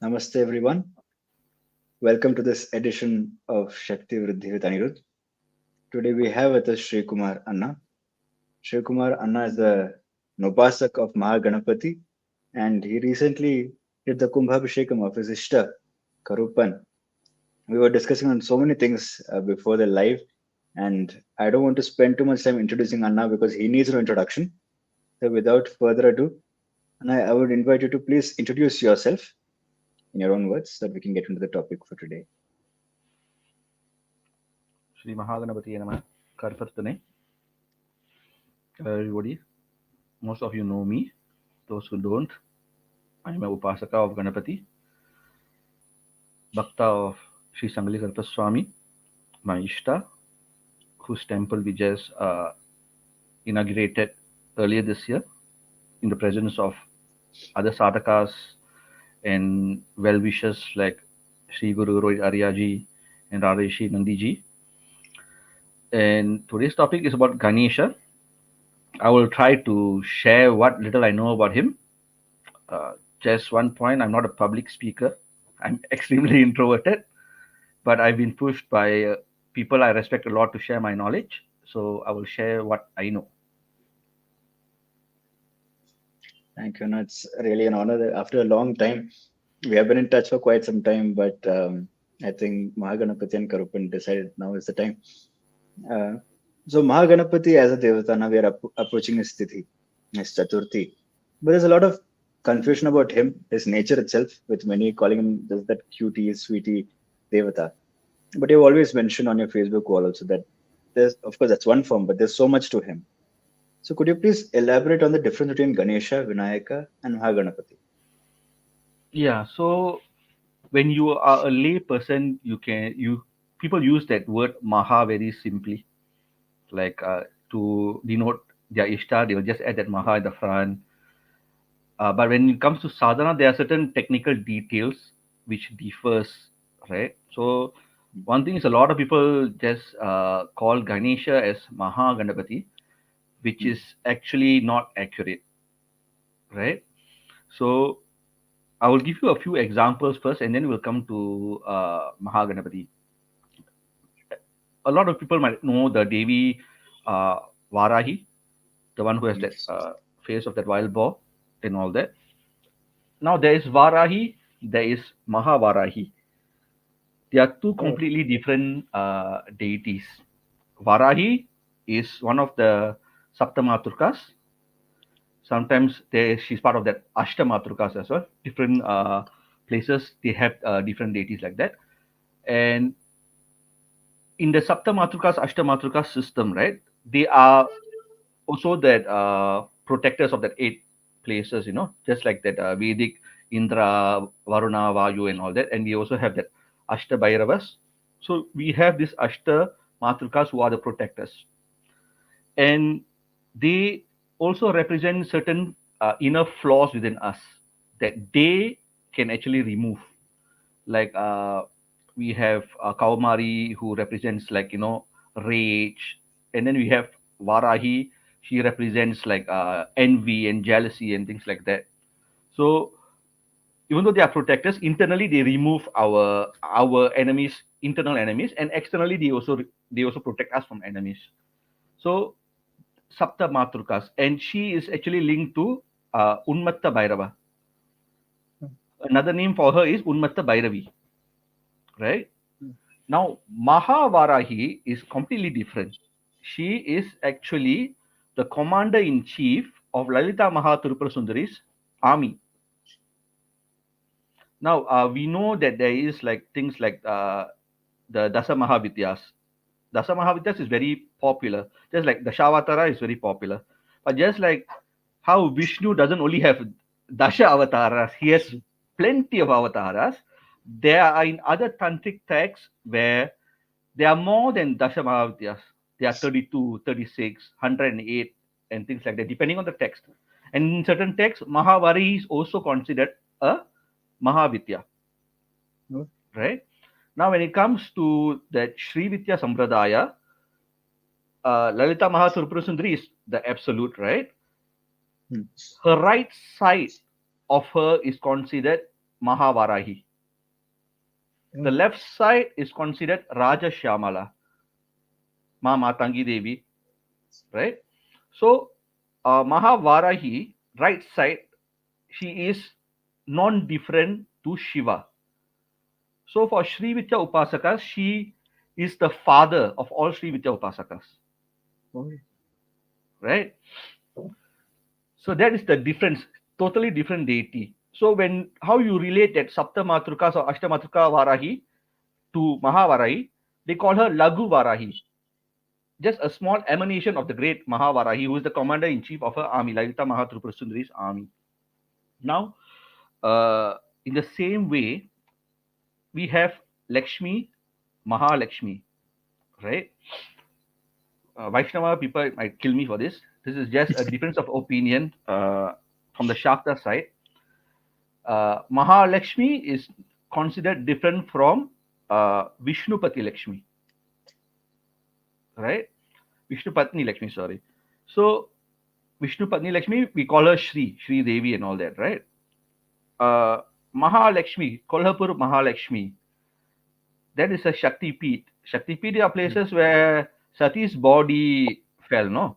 Namaste everyone. Welcome to this edition of Shakti Vriddhi with Anirud. Today we have with us Shree Kumar Anna. Shree Kumar Anna is the Nopasak of MahaGanapati, and he recently did the Kumbhabhishekam of his Ishta, Karuppan. We were discussing on so many things before the live, and I don't want to spend too much time introducing Anna because he needs no introduction. So without further ado, Anna, I would invite you to please introduce yourself in your own words so that we can get into the topic for today. Shri MahaGanapati Nama Karpatane. Hello everybody. Most of you know me. Those who don't, I am a Upasaka of Ganapati, Bhakta of Sri Sangali Swami, my Ishta, whose temple we just inaugurated earlier this year in the presence of other sadhakas and well-wishers like Sri Guru Rohit Aryaji and Radheshi Nandiji. And today's topic is about Ganesha. I will try to share what little I know about him. Just one point, I'm not a public speaker. I'm extremely introverted, but I've been pushed by people I respect a lot to share my knowledge. So I will share what I know. Thank you. No, it's really an honor that after a long time, we have been in touch for quite some time, but I think MahaGanapati and Karuppan decided now is the time. So MahaGanapati as a Devata, now we are approaching his Tithi, his Chaturthi. But there's a lot of confusion about him, his nature itself, with many calling him just that cutie, sweetie Devata. But you've always mentioned on your Facebook wall also that there's, of course, that's one form, but there's so much to him. So could you please elaborate on the difference between Ganesha, Vinayaka, and MahaGanapati? Yeah. So when you are a lay person, people use that word Maha very simply, like to denote their Ishta. They will just add that Maha in the front. But when it comes to sadhana, there are certain technical details which differs, right? So one thing is a lot of people just call Ganesha as MahaGanapati, which is actually not accurate, right? So I will give you a few examples first, and then we'll come to MahaGanapati. A lot of people might know the Devi Varahi, the one who has that face of that wild boar and all that. Now there is Varahi, there is Mahavarahi. They are two completely different deities. Varahi is one of the Saptamaturkas. Sometimes she's part of that Ashtamaturkas as well. Different places they have different deities like that. And in the Saptamaturkas, Ashtamaturkas system, right? They are also that protectors of that 8 places, just like that Vedic Indra, Varuna, Vayu, and all that. And we also have that Ashta Bhairavas. So we have these Ashta Matrukas who are the protectors. And they also represent certain inner flaws within us that they can actually remove. Like we have Kaumari who represents like, rage. And then we have Varahi. She represents like envy and jealousy and things like that. So even though they are protectors, internally they remove our enemies, internal enemies, and externally they also protect us from enemies. So Sapta Matrukas, and she is actually linked to Unmatta Bhairava. Another name for her is Unmatta Bhairavi, right? Now Mahavarahi is completely different. She is actually the commander in chief of Lalita Mahatirupura Sundari's army. Now we know that there is like things like the Dasa Mahavidyas. Dasa Mahavidyas is very popular. Just like the Dashavatara is very popular. But just like how Vishnu doesn't only have Dasha avatars, he has plenty of avatars. There are in other tantric texts where there are more than Dasha Mahavidyas. There are 32, 36, 108, and things like that, depending on the text. And in certain texts, Mahavari is also considered a Mahavidya. Right? Now, when it comes to that Sri Vidya Sampradaya, Lalita Mahatirupura Sundari is the absolute, right? Her right side of her is considered Mahavarahi. The left side is considered Raja Shyamala, Ma Matangi Devi, right? So, Mahavarahi, right side, she is non-different to Shiva. So, for Sri Vidya Upasakas, she is the father of all Sri Vidya Upasakas, right? So, that is the difference, totally different deity. So, when how you relate that Sapta Matrukas or Ashtamatruka Varahi to Mahavarahi, they call her Lagu Varahi, just a small emanation of the great Mahavarahi, who is the commander in chief of her army, Lalita Mahatripura Sundari's army. Now, in the same way, we have Lakshmi, Mahalakshmi, right? Vaishnava people might kill me for this. This is just a difference of opinion from the Shakta side. Mahalakshmi is considered different from Vishnupati Lakshmi, right? Vishnupatni Lakshmi, sorry. So, Vishnupatni Lakshmi, we call her Shri Devi and all that, right? Mahalakshmi, Kolhapur Mahalakshmi, that is a Shakti Peeth. Shakti Peeth are places where Sati's body fell, no?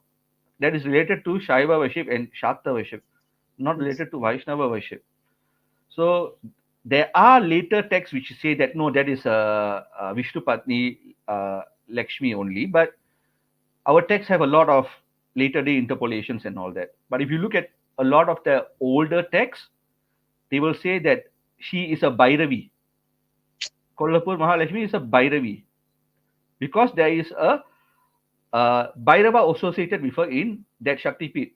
That is related to Shaiva worship and Shakta worship, not related to Vaishnava worship. So, there are later texts which say that no, that is Vishnu Patni Lakshmi only, but our texts have a lot of later day interpolations and all that. But if you look at a lot of the older texts, they will say that she is a Bhairavi. Kolhapur Mahalakshmi is a Bhairavi because there is a Bhairava associated with her in that Shakti Peeth,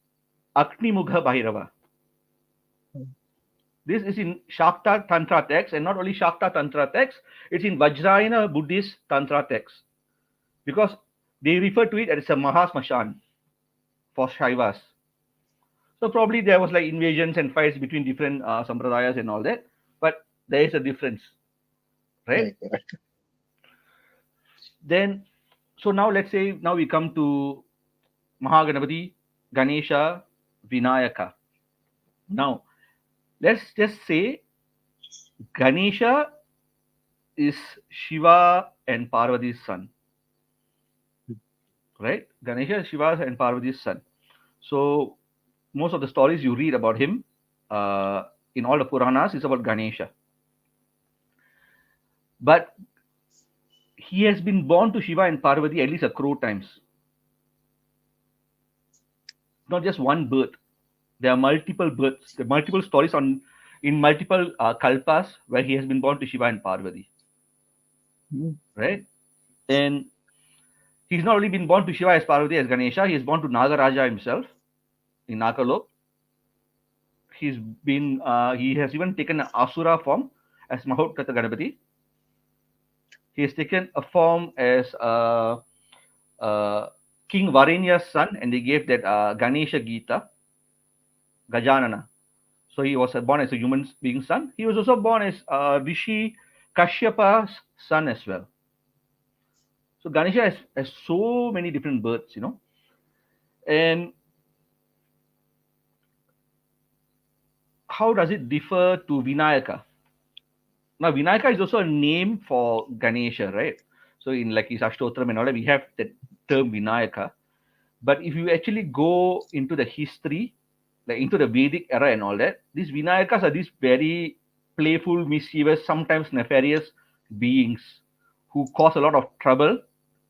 Agni Mugha Bhairava. This is in Shakta Tantra text, and not only Shakta Tantra text, it's in Vajrayana Buddhist Tantra text because they refer to it as a Mahasmashan for Shaivas. So probably there was like invasions and fights between different sampradayas and all that, but there is a difference, right? Then, so now let's say now we come to MahaGanapati, Ganesha, Vinayaka. Now, let's just say Ganesha is Shiva and Parvati's son, right? Ganesha is Shiva and Parvati's son. So, most of the stories you read about him in all the Puranas is about Ganesha. But he has been born to Shiva and Parvati at least a crore times. Not just one birth. There are multiple births, there are multiple stories in multiple kalpas where he has been born to Shiva and Parvati. Right? And he's not only been born to Shiva as Parvati as Ganesha, he is born to Nagaraja himself in Nagalok. He has even taken an Asura form as Mahotkrata Ganapati. He has taken a form as King Varenya's son, and they gave that Ganesha Gita, Gajanana. So he was born as a human being's son. He was also born as Rishi Kashyapa's son as well. So Ganesha has so many different births, And how does it differ to Vinayaka? Now, Vinayaka is also a name for Ganesha, right? So in like his Ashtotram and all that, we have the term Vinayaka. But if you actually go into the history, like into the Vedic era and all that, these Vinayakas are these very playful, mischievous, sometimes nefarious beings who cause a lot of trouble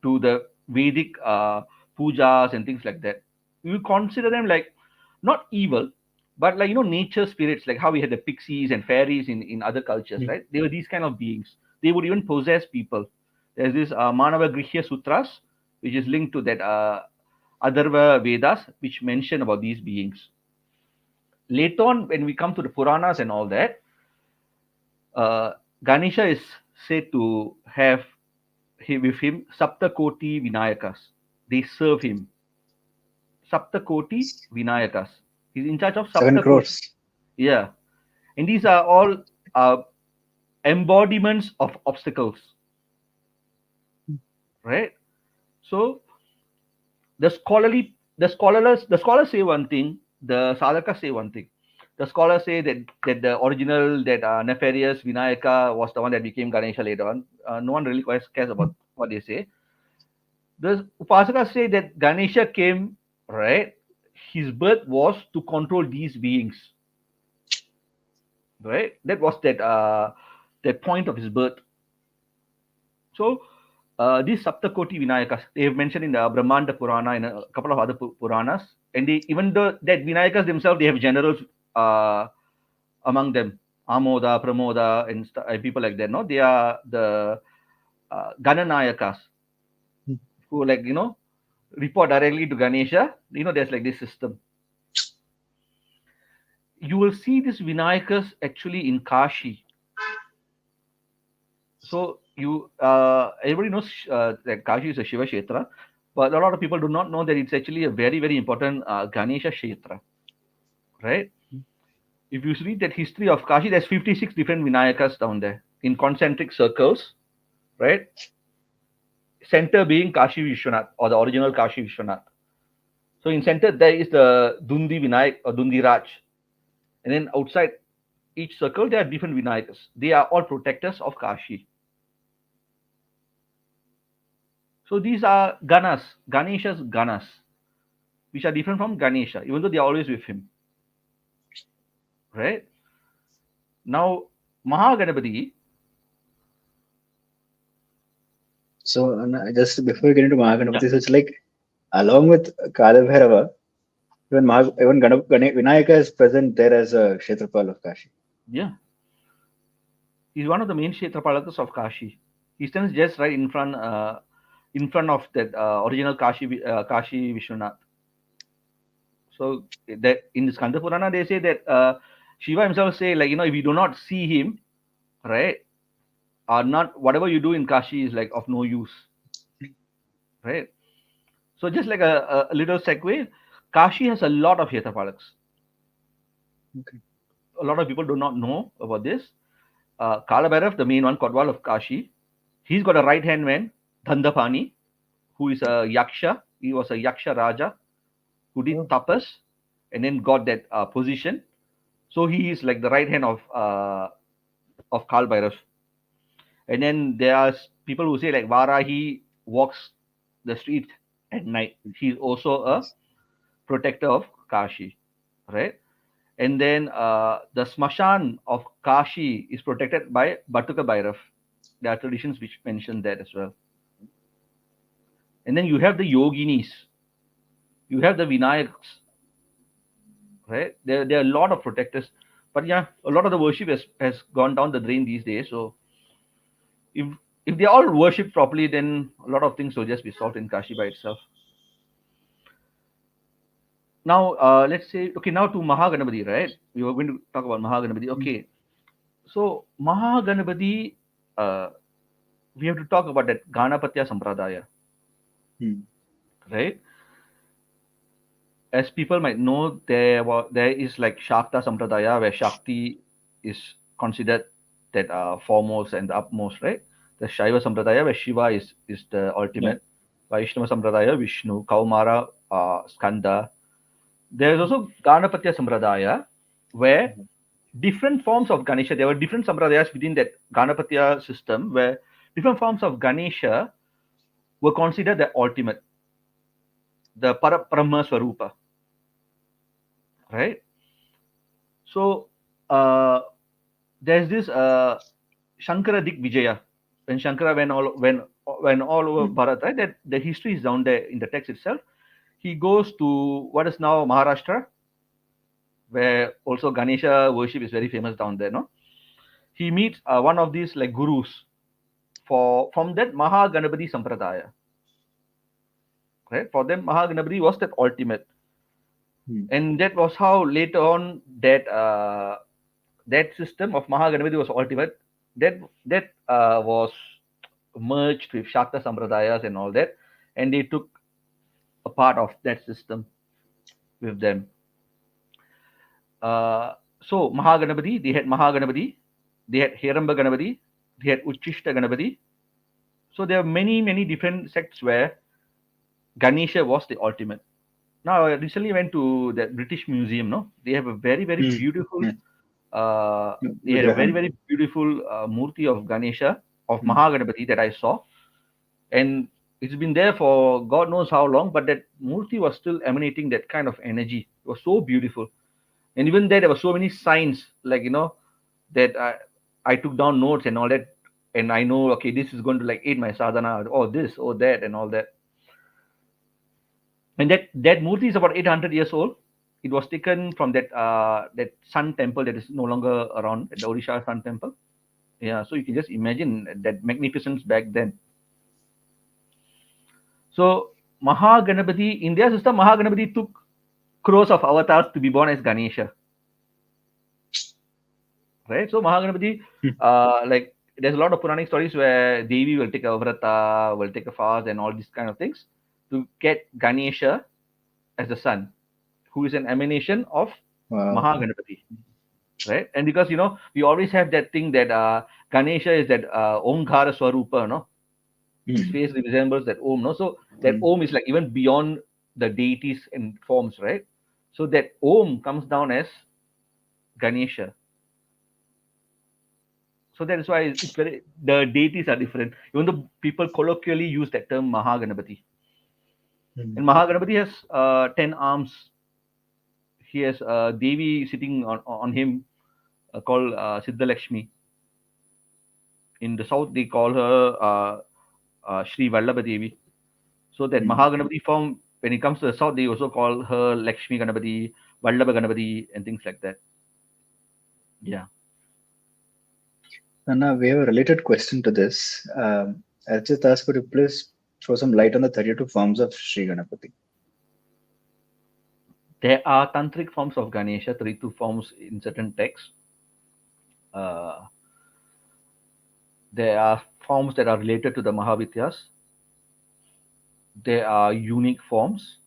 to the Vedic pujas and things like that. You consider them like not evil, but like nature spirits, like how we had the pixies and fairies in other cultures, right? They were these kind of beings. They would even possess people. There's this Manava Grihya Sutras, which is linked to that Atharva Vedas, which mention about these beings. Later on, when we come to the Puranas and all that, Ganesha is said to have with him Saptakoti Vinayakas. They serve him. Saptakoti Vinayakas. He's in charge of 7 crores. Yeah. And these are all embodiments of obstacles. Right? So the scholars say one thing, the sadhakas say one thing. The scholars say that the original, that nefarious Vinayaka was the one that became Ganesha later on. No one really quite cares about what they say. The Upasakas say that Ganesha came, right? His birth was to control these beings, right? That was that point of his birth. So these Saptakoti Vinayakas, they have mentioned in the Brahmanda Purana and a couple of other Puranas, and they, even though that Vinayakas themselves, they have generals among them, Amoda, Pramoda, and people like that. No, they are the Gananayakas who, like, report directly to Ganesha. There's like this system. You will see this Vinayakas actually in Kashi. So everybody knows that Kashi is a Shiva Kshetra, but a lot of people do not know that it's actually a very, very important Ganesha Kshetra, right? If you read that history of Kashi, there's 56 different Vinayakas down there in concentric circles, right? Center being Kashi Vishwanath, or the original Kashi Vishwanath. So in center there is the Dundi Vinayak or Dundi Raj, and then outside each circle there are different Vinayakas. They are all protectors of Kashi. So these are Ganas, Ganesha's Ganas, which are different from Ganesha, even though they are always with him. Right? Now, MahaGanapati. So just before we get into MahaGanapati, so it's like along with Kalabhairava, even Vinayaka is present there as a Kshetrapal of Kashi. Yeah. He's one of the main Kshetrapalakas of Kashi. He stands just right in front of that original Kashi Vishwanath. So that in the Skanda Purana, they say that Shiva himself say, like, if you do not see him, right, not whatever you do in Kashi is like of no use, right? So just like a little segue, Kashi has a lot of Kshetrapalaks. Okay. A lot of people do not know about this. Kalabhairav, the main one, Kodwal of Kashi, he's got a right hand man, Dandapani, who is a Yaksha. He was a Yaksha Raja who did tapas and then got that position. So he is like the right hand of Kalbhairav. And then there are people who say like Varahi walks the street at night. He's also a protector of Kashi, right? And then the Smashan of Kashi is protected by Batuka Bhairav. There are traditions which mention that as well. And then you have the Yoginis. You have the Vinayaks, right? There are a lot of protectors. But yeah, a lot of the worship has gone down the drain these days. So if they all worship properly, then a lot of things will just be solved in Kashi by itself. Now, let's say, okay, now to MahaGanapati, right? We were going to talk about MahaGanapati. Okay. So, MahaGanapati, we have to talk about that Ganapatya Sampradaya, right? As people might know, there is like Shakta Sampradaya, where Shakti is considered that foremost and the upmost, right? The Shaiva Sampradaya, where Shiva is the ultimate. Vaishnava Sampradaya, Vishnu, Kaumara, Skanda. There is also Ganapatya Sampradaya, where different forms of Ganesha, there were different Sampradayas within that Ganapatya system, where different forms of Ganesha were considered the ultimate, the Parabrahma Swarupa. Right? So, there's this Shankara Dik Vijaya, when Shankara went all over Bharat, right? That the history is down there in the text itself. He goes to what is now Maharashtra, where also Ganesha worship is very famous down there. No, he meets one of these like gurus from that MahaGanapati Sampradaya. Right? For them, MahaGanapati was that ultimate, and that was how later on that system of MahaGanapati was ultimate. That was merged with Shakta Sampradayas and all that, and they took a part of that system with them. So MahaGanapati, they had MahaGanapati, they had Heramba Ganapati, they had Uchishta Ganapati. So there are many different sects where Ganesha was the ultimate. Now, I recently went to the British Museum. No, they have a very, very Hmm. beautiful. Yeah. They had a very, Vigraham. very beautiful murti of Ganesha, of Hmm. MahaGanapati that I saw, and it's been there for God knows how long. But that murti was still emanating that kind of energy. It was so beautiful, and even there were so many signs, like that I took down notes and all that, and I know, okay, this is going to like aid my sadhana, or this or that and all that. And that murti is about 800 years old. It was taken from that sun temple that is no longer around, the Odisha sun temple. Yeah, so you can just imagine that magnificence back then. So Mahaganapati, in their system, Mahaganapati took crores of avatars to be born as Ganesha, right? So Mahaganapati, Hmm. like there's a lot of Puranic stories where Devi will take a vrata, will take a fast, and all these kind of things to get Ganesha as the son, who is an emanation of Wow. Mahaganapati, right? And because we always have that thing that Ganesha is that Omkara Swarupa, no? His Hmm. face resembles that Om, no? So that Hmm. Om is like even beyond the deities and forms, right? So that Om comes down as Ganesha. So that is why it's very, the deities are different. Even though people colloquially use that term Mahaganapati. Hmm. And Mahaganapati has 10 arms. He has Devi sitting on him, called Siddhalakshmi. In the south, they call her Shri Vallabha Devi. So that Hmm. Mahaganapati form, when it comes to the south, they also call her Lakshmi Ganapati, Vallabha Ganapati, and things like that. Yeah. And now we have a related question to this. I just ask, could you please throw some light on the 32 forms of Sri Ganapati? There are tantric forms of Ganesha, 32 forms in certain texts. Uh, there are forms that are related to the Mahavidyas. There are unique forms,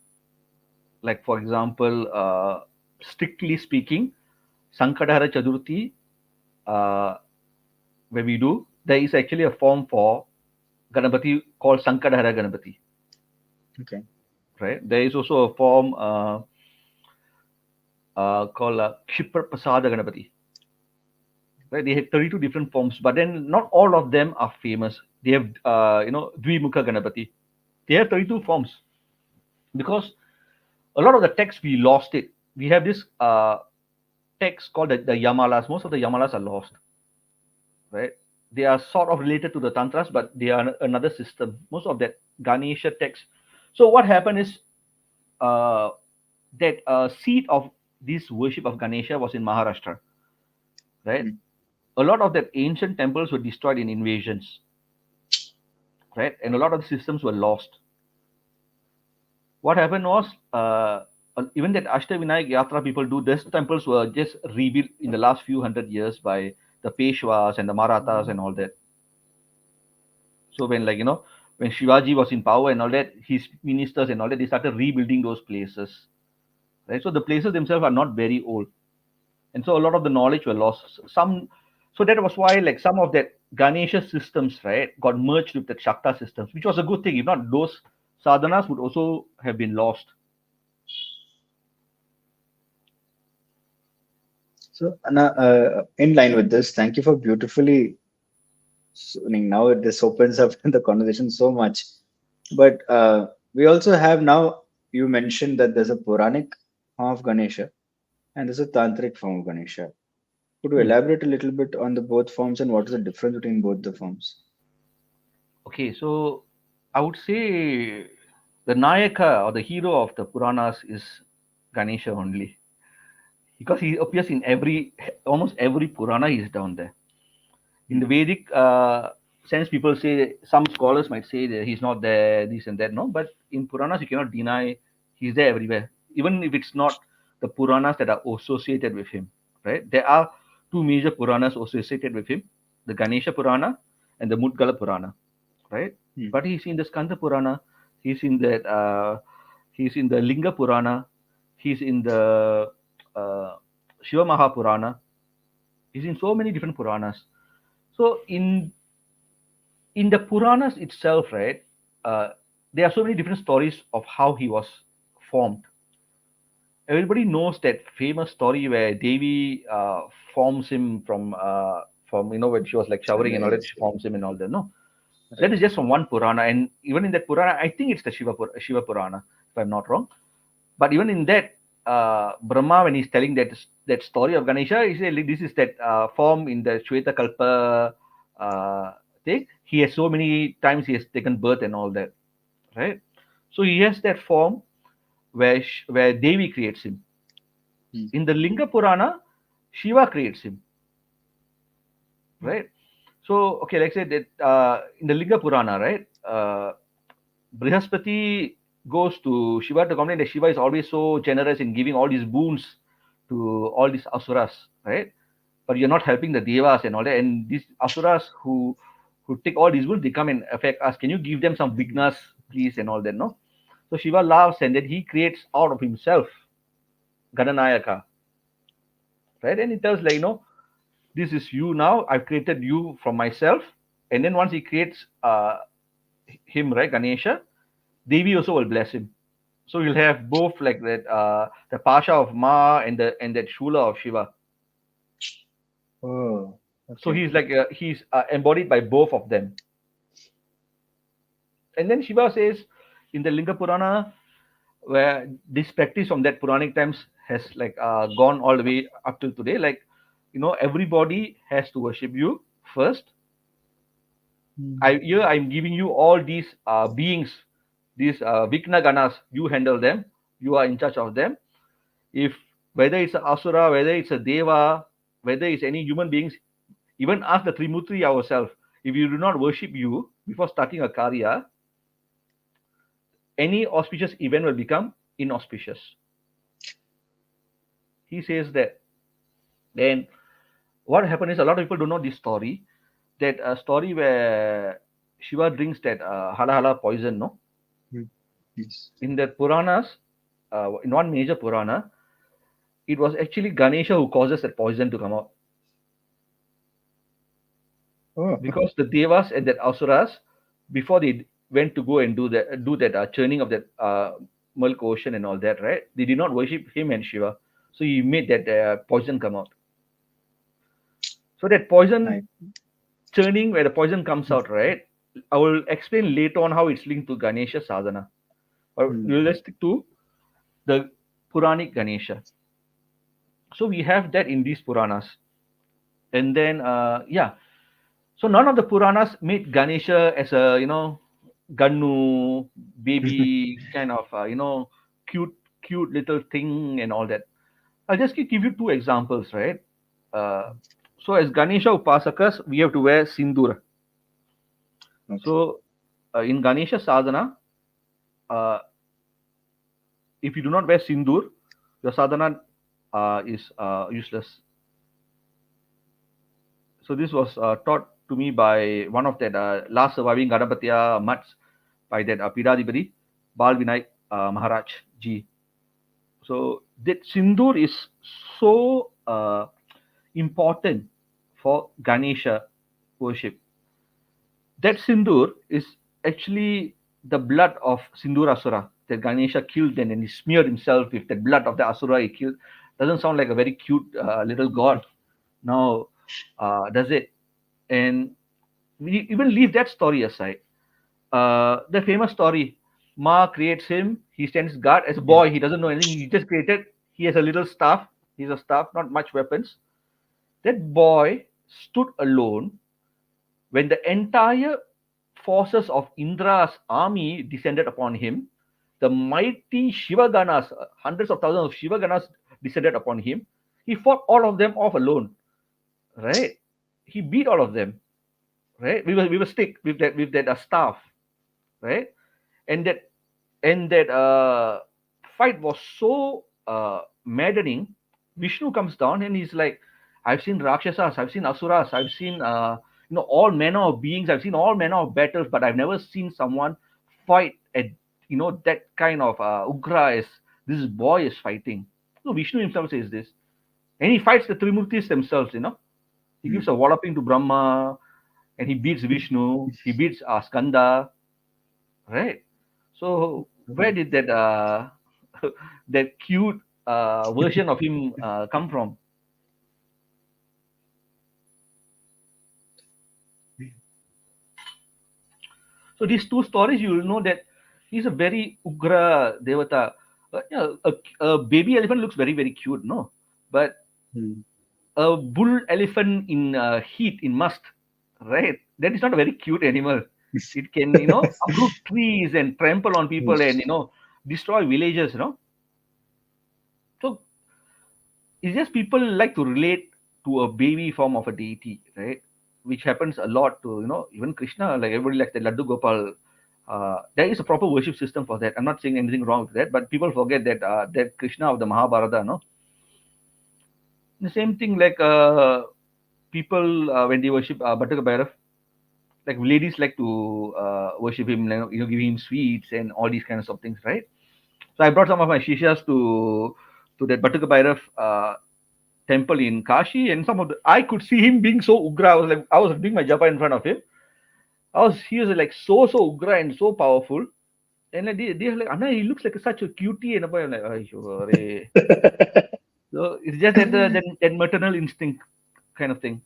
like for example, strictly speaking, Sankadhara Chaturthi, uh, where we do, there is actually a form for Ganapati called Sankadhara Ganapati, Okay. right? There is also a form called Kshipra Prasada Ganapati, right? They have 32 different forms, but then not all of them are famous. They have, Dvimukha Ganapati. They have 32 forms because a lot of the text we lost it. We have this text called the Yamalas. Most of the Yamalas are lost, right? They are sort of related to the Tantras, but they are another system. Most of that Ganesha text. So what happened is uh, that seat of this worship of Ganesha was in Maharashtra, right? Hmm. A lot of that ancient temples were destroyed in invasions, right? And a lot of the systems were lost. What happened was, even that Ashtavinayak Yatra people do, these temples were just rebuilt in the last few hundred years by the Peshwas and the Marathas and all that. So when, when Shivaji was in power and all that, his ministers and all that, they started rebuilding those places, right? So the places themselves are not very old, and so a lot of the knowledge were lost. So that was why, like, some of that Ganesha systems, right, got merged with the Shakta systems, which was a good thing. If not, those sadhanas would also have been lost. So, Anna, in line with this, thank you for beautifully. I mean, now this opens up the conversation so much. But we also have now, you mentioned that there's a Puranic form of Ganesha and there's a Tantric form of Ganesha. Could you Hmm. elaborate a little bit on the both forms and what is the difference between both the forms? Okay, so I would say the Nayaka or the hero of the Puranas is Ganesha only, because he appears in almost every Purana. He's down there. In the Hmm. Vedic sense, people say, some scholars might say that he's not there, this and that. No, but in Puranas, you cannot deny he's there everywhere, even if it's not the Puranas that are associated with him. Right? There are two major Puranas associated with him: the Ganesha Purana and the Mudgala Purana. Right? Hmm. But he's in the Skanda Purana. He's in that. He's in the Linga Purana. He's in the Shiva Mahapurana. He's in so many different Puranas. So in the Puranas itself, right, uh, there are so many different stories of how he was formed. everybody knows that famous story where Devi forms him from when she was like showering and all that, Sunrise. she forms him and all that. No, that Right. is just from one Purana, and even in that Purana, I think it's the Shiva Purana, if I'm not wrong. But even in that, Brahma, when he's telling that story of Ganesha, he said this is that form in the Shweta Kalpa thing. He has so many times he has taken birth and all that, right? So he has that form where Devi creates him. Hmm. In the Linga Purana, Shiva creates him, right? So okay, like I said that in the Linga Purana, right? Brihaspati goes to Shiva to complain that Shiva is always so generous in giving all these boons to all these asuras, right? But you're not helping the devas and all that. And these asuras who take all these boons, they come and affect us. Can you give them some vignas, please, and all that? No. So Shiva laughs and then he creates out of himself Gananayaka, right? And he tells like, this is you now. I've created you from myself. And then once he creates him, right, Ganesha, Devi also will bless him. So you'll have both like that, the Pasha of Ma and that Shula of Shiva. Oh, So okay. he's embodied by both of them. And then Shiva says in the Linga Purana, where this practice from that Puranic times has like gone all the way up till today. Like, everybody has to worship you first. Hmm. I'm giving you all these beings, these Vikna Ganas. You handle them. You are in charge of them. If whether it's a asura, whether it's a deva, whether it's any human beings, even ask the Trimurti ourselves. If you do not worship you before starting a karya, any auspicious event will become inauspicious. He says that. Then what happened is a lot of people don't know this story. That story where Shiva drinks that hala hala poison. No, Hmm. Yes. in that Puranas, in one major Purana, it was actually Ganesha who causes that poison to come out Oh, because the devas and that asuras, before they went to go and do that churning of that milk ocean and all that, right? They did not worship him and Shiva, so he made that poison come out. So that nice. poison churning, where the poison comes out, right? I will explain later on how it's linked to Ganesha sadhana. But Hmm. let's stick to the Puranic Ganesha. So we have that in these Puranas, and then yeah. So none of the Puranas made Ganesha as a Gannu baby kind of cute cute little thing and all that. I'll just give you two examples, right? Uh, so as Ganesha Upasakas, we have to wear sindoor. Okay. So in Ganesha sadhana, uh, if you do not wear sindoor, your sadhana is useless. So this was taught to me by one of that last surviving Ganapatiya mutts by that Pidadipati, Bal Vinayak Maharaj ji. So that sindoor is so important for Ganesha worship. That sindoor is actually the blood of Sindurasura that Ganesha killed and then he smeared himself with the blood of the Asura he killed. Doesn't sound like a very cute little god. Now, does it? And we even leave that story aside. The famous story, Ma creates him. He stands guard as a Yeah. boy. He doesn't know anything. He just created. He has a little staff. He's a staff, not much weapons. That boy stood alone when the entire forces of Indra's army descended upon him. The mighty Shivaganas, hundreds of thousands of Shivaganas descended upon him. He fought all of them off alone, right? He beat all of them, right? We were stick with that staff, right? And that fight was so maddening. Vishnu comes down and he's like, I've seen Rakshasas, I've seen Asuras, I've seen all manner of beings, I've seen all manner of battles, but I've never seen someone fight at that kind of Ugra as this boy is fighting. So Vishnu himself says this. And he fights the Trimurtis themselves. He Hmm. gives a walloping to Brahma and he beats Vishnu, he beats Skanda, right? So where Okay. did that that cute version of him come from? So these two stories, you will know that he's a very ugra devata. A baby elephant looks very very cute, no, but a bull elephant in heat in must, right? That is not a very cute animal. It can uproot trees and trample on people and destroy villages. So it's just people like to relate to a baby form of a deity, right? Which happens a lot to even Krishna. Like everybody likes the Laddu Gopal. There is a proper worship system for that. I'm not saying anything wrong with that, but people forget that that Krishna of the Mahabharata, no. The same thing like people when they worship Bhattaka Bhairav, like ladies like to worship him, giving him sweets and all these kinds of things, right? So I brought some of my shishas to that Bhattaka Bhairav temple in Kashi, and some of the I could see him being so ugra. I was doing my japa in front of him. He was like so ugra and so powerful. And like they're like, Anna, he looks like such a cutie. And I'm like, "Aiyo, re." So it's just that maternal instinct kind of thing.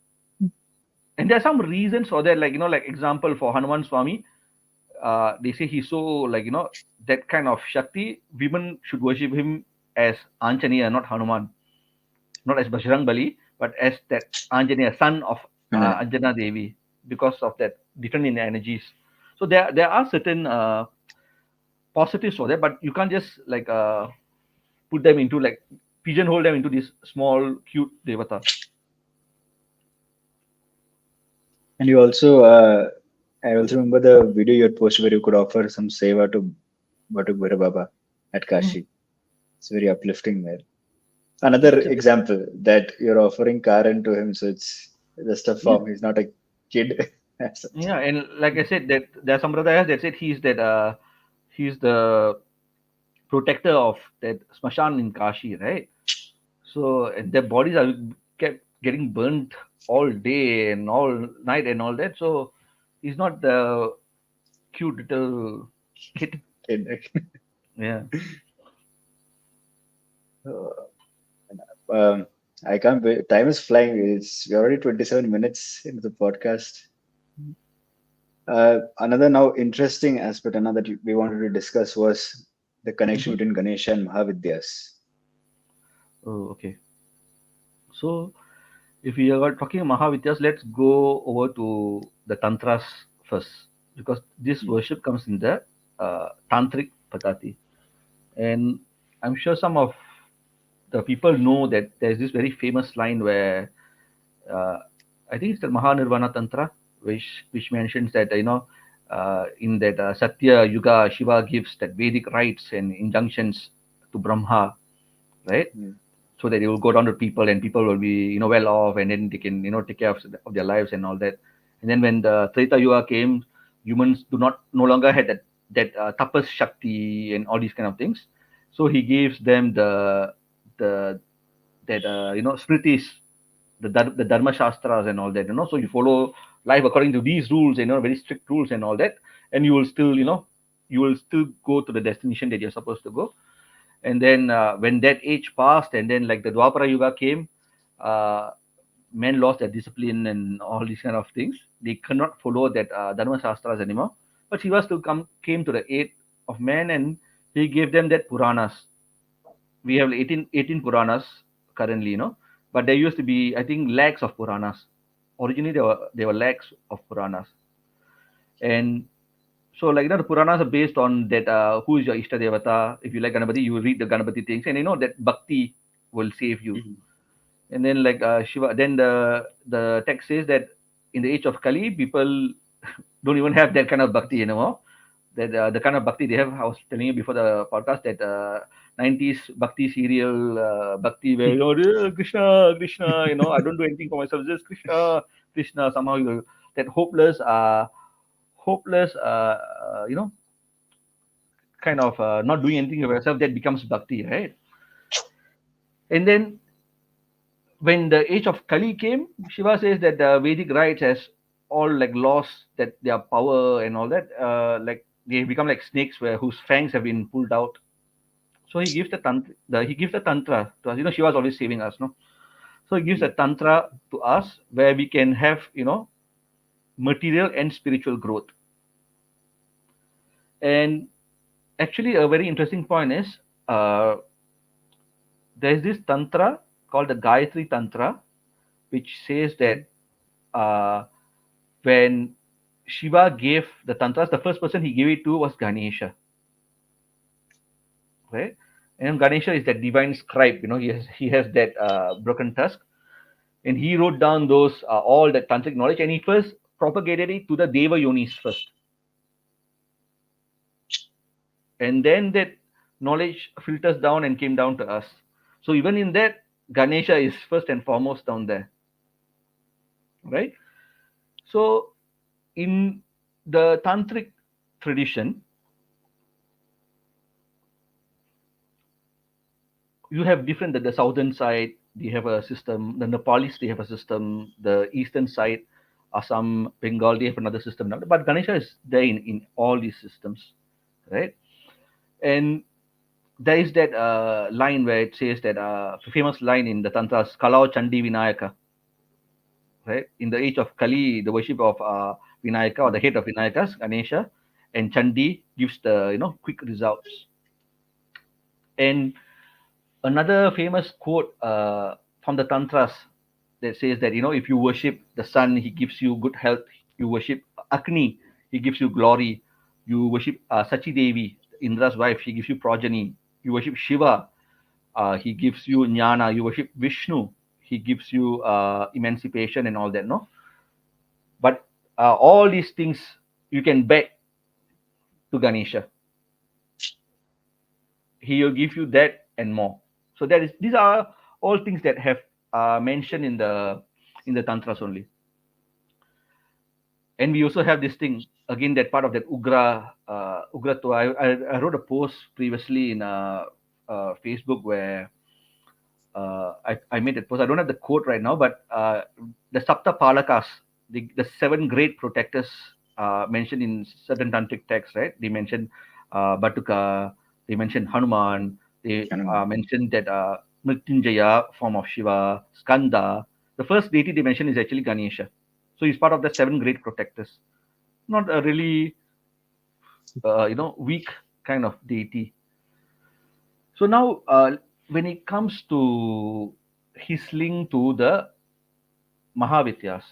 And there are some reasons for that, like like example for Hanuman Swami, they say he's so like that kind of Shakti. Women should worship him as Anjaneya, not Hanuman, not as Bajrang Bali, but as that Anjaneya, son of Anjana Devi, because of that different in energies. So there are certain positives for that, but you can't just like put them into like pigeonhole them into this small cute devata. And you also, I also remember the video you had posted where you could offer some seva to Bhatuk Baba at Kashi. It's very uplifting there. Another example that you're offering Karan to him, so it's just a form. He's not a kid. Yeah, and like I said, that there are some Sampradayas that said he's the protector of that smashan in Kashi, right? So and their bodies are kept getting burnt all day and all night and all that. So he's not the cute little kid. Yeah. I can't wait. Time is flying. We're already 27 minutes into the podcast. Another now interesting aspect, another that we wanted to discuss was the connection between Ganesha and Mahavidyas. Oh, okay. So if we are talking Mahavidyas, let's go over to the Tantras first, because this worship comes in the Tantric Patati. And I'm sure some of the people know that there's this very famous line where I think it's the Mahanirvana Tantra, which mentions that in that Satya Yuga, Shiva gives that Vedic rites and injunctions to Brahma, right? So that it will go down to people and people will be well off, and then they can take care of their lives and all that. And then when the Treta Yuga came, humans do not no longer had that tapas shakti and all these kind of things. So he gives them the that smritis, the Dharma Shastras and all that. So you follow life according to these rules, very strict rules and all that, and you will still go to the destination that you're supposed to go. And then when that age passed, and then like the Dwapara Yuga came, men lost their discipline and all these kind of things. They cannot follow that Dharma Shastras anymore. But Shiva still came to the aid of men, and he gave them that Puranas. We have 18 Puranas currently, but there used to be, I think, lakhs of Puranas. Originally, there were lakhs of Puranas. And so, like, the Puranas are based on that who is your Ishta Devata. If you like Ganapati, you read the Ganapati things, and that Bhakti will save you. And then, like Shiva, then the text says that in the age of Kali, people don't even have that kind of Bhakti anymore. That the kind of Bhakti they have, I was telling you before the podcast, that 90s Bhakti serial Bhakti where, Krishna, Krishna, I don't do anything for myself, just Krishna, Krishna. Somehow that hopeless, kind of not doing anything for yourself, that becomes Bhakti, right? And then when the age of Kali came, Shiva says that the Vedic rites has all like lost that their power and all that. Like they become like snakes whose fangs have been pulled out. So he gives he gives the tantra to us. Shiva is always saving us, no? So he gives a tantra to us where we can have, material and spiritual growth. And actually, a very interesting point is there's this tantra called the Gayatri Tantra, which says that uh, when Shiva gave the tantras, the first person he gave it to was Ganesha, right? And Ganesha is that divine scribe. He has that broken tusk, and he wrote down those all the tantric knowledge, and he first propagated it to the Deva Yonis first, and then that knowledge filters down and came down to us. So even in that, Ganesha is first and foremost down there, right? So in the tantric tradition, you have different, the southern side they have a system, the Nepalis they have a system, the eastern side, Assam, Bengal, they have another system now, but Ganesha is there in all these systems, right? And there is that line where it says that famous line in the tantras, Kalau Chandi Vinayaka, right? In the age of Kali, the worship of Vinayaka, or the head of Vinayakas, Ganesha, and Chandi gives the quick results. And another famous quote from the tantras that says that if you worship the sun, he gives you good health. You worship Agni, he gives you glory. You worship Sachi Devi, Indra's wife, she gives you progeny. You worship Shiva, he gives you jnana. You worship Vishnu, he gives you emancipation and all that, no? But all these things you can beg to Ganesha. He will give you that and more. So these are all things that have mentioned in the tantras only. And we also have this thing again, that part of that ugratva. I wrote a post previously in Facebook where I made that post. I don't have the quote right now, but the Sapta Palakas, the seven great protectors mentioned in certain tantric texts, right? They mentioned Batuka, they mentioned Hanuman, they mentioned that Mrityunjaya, form of Shiva, Skanda. The first deity they mentioned is actually Ganesha. So he's part of the seven great protectors. Not a really, weak kind of deity. So now, when it comes to his link to the Mahavidyas,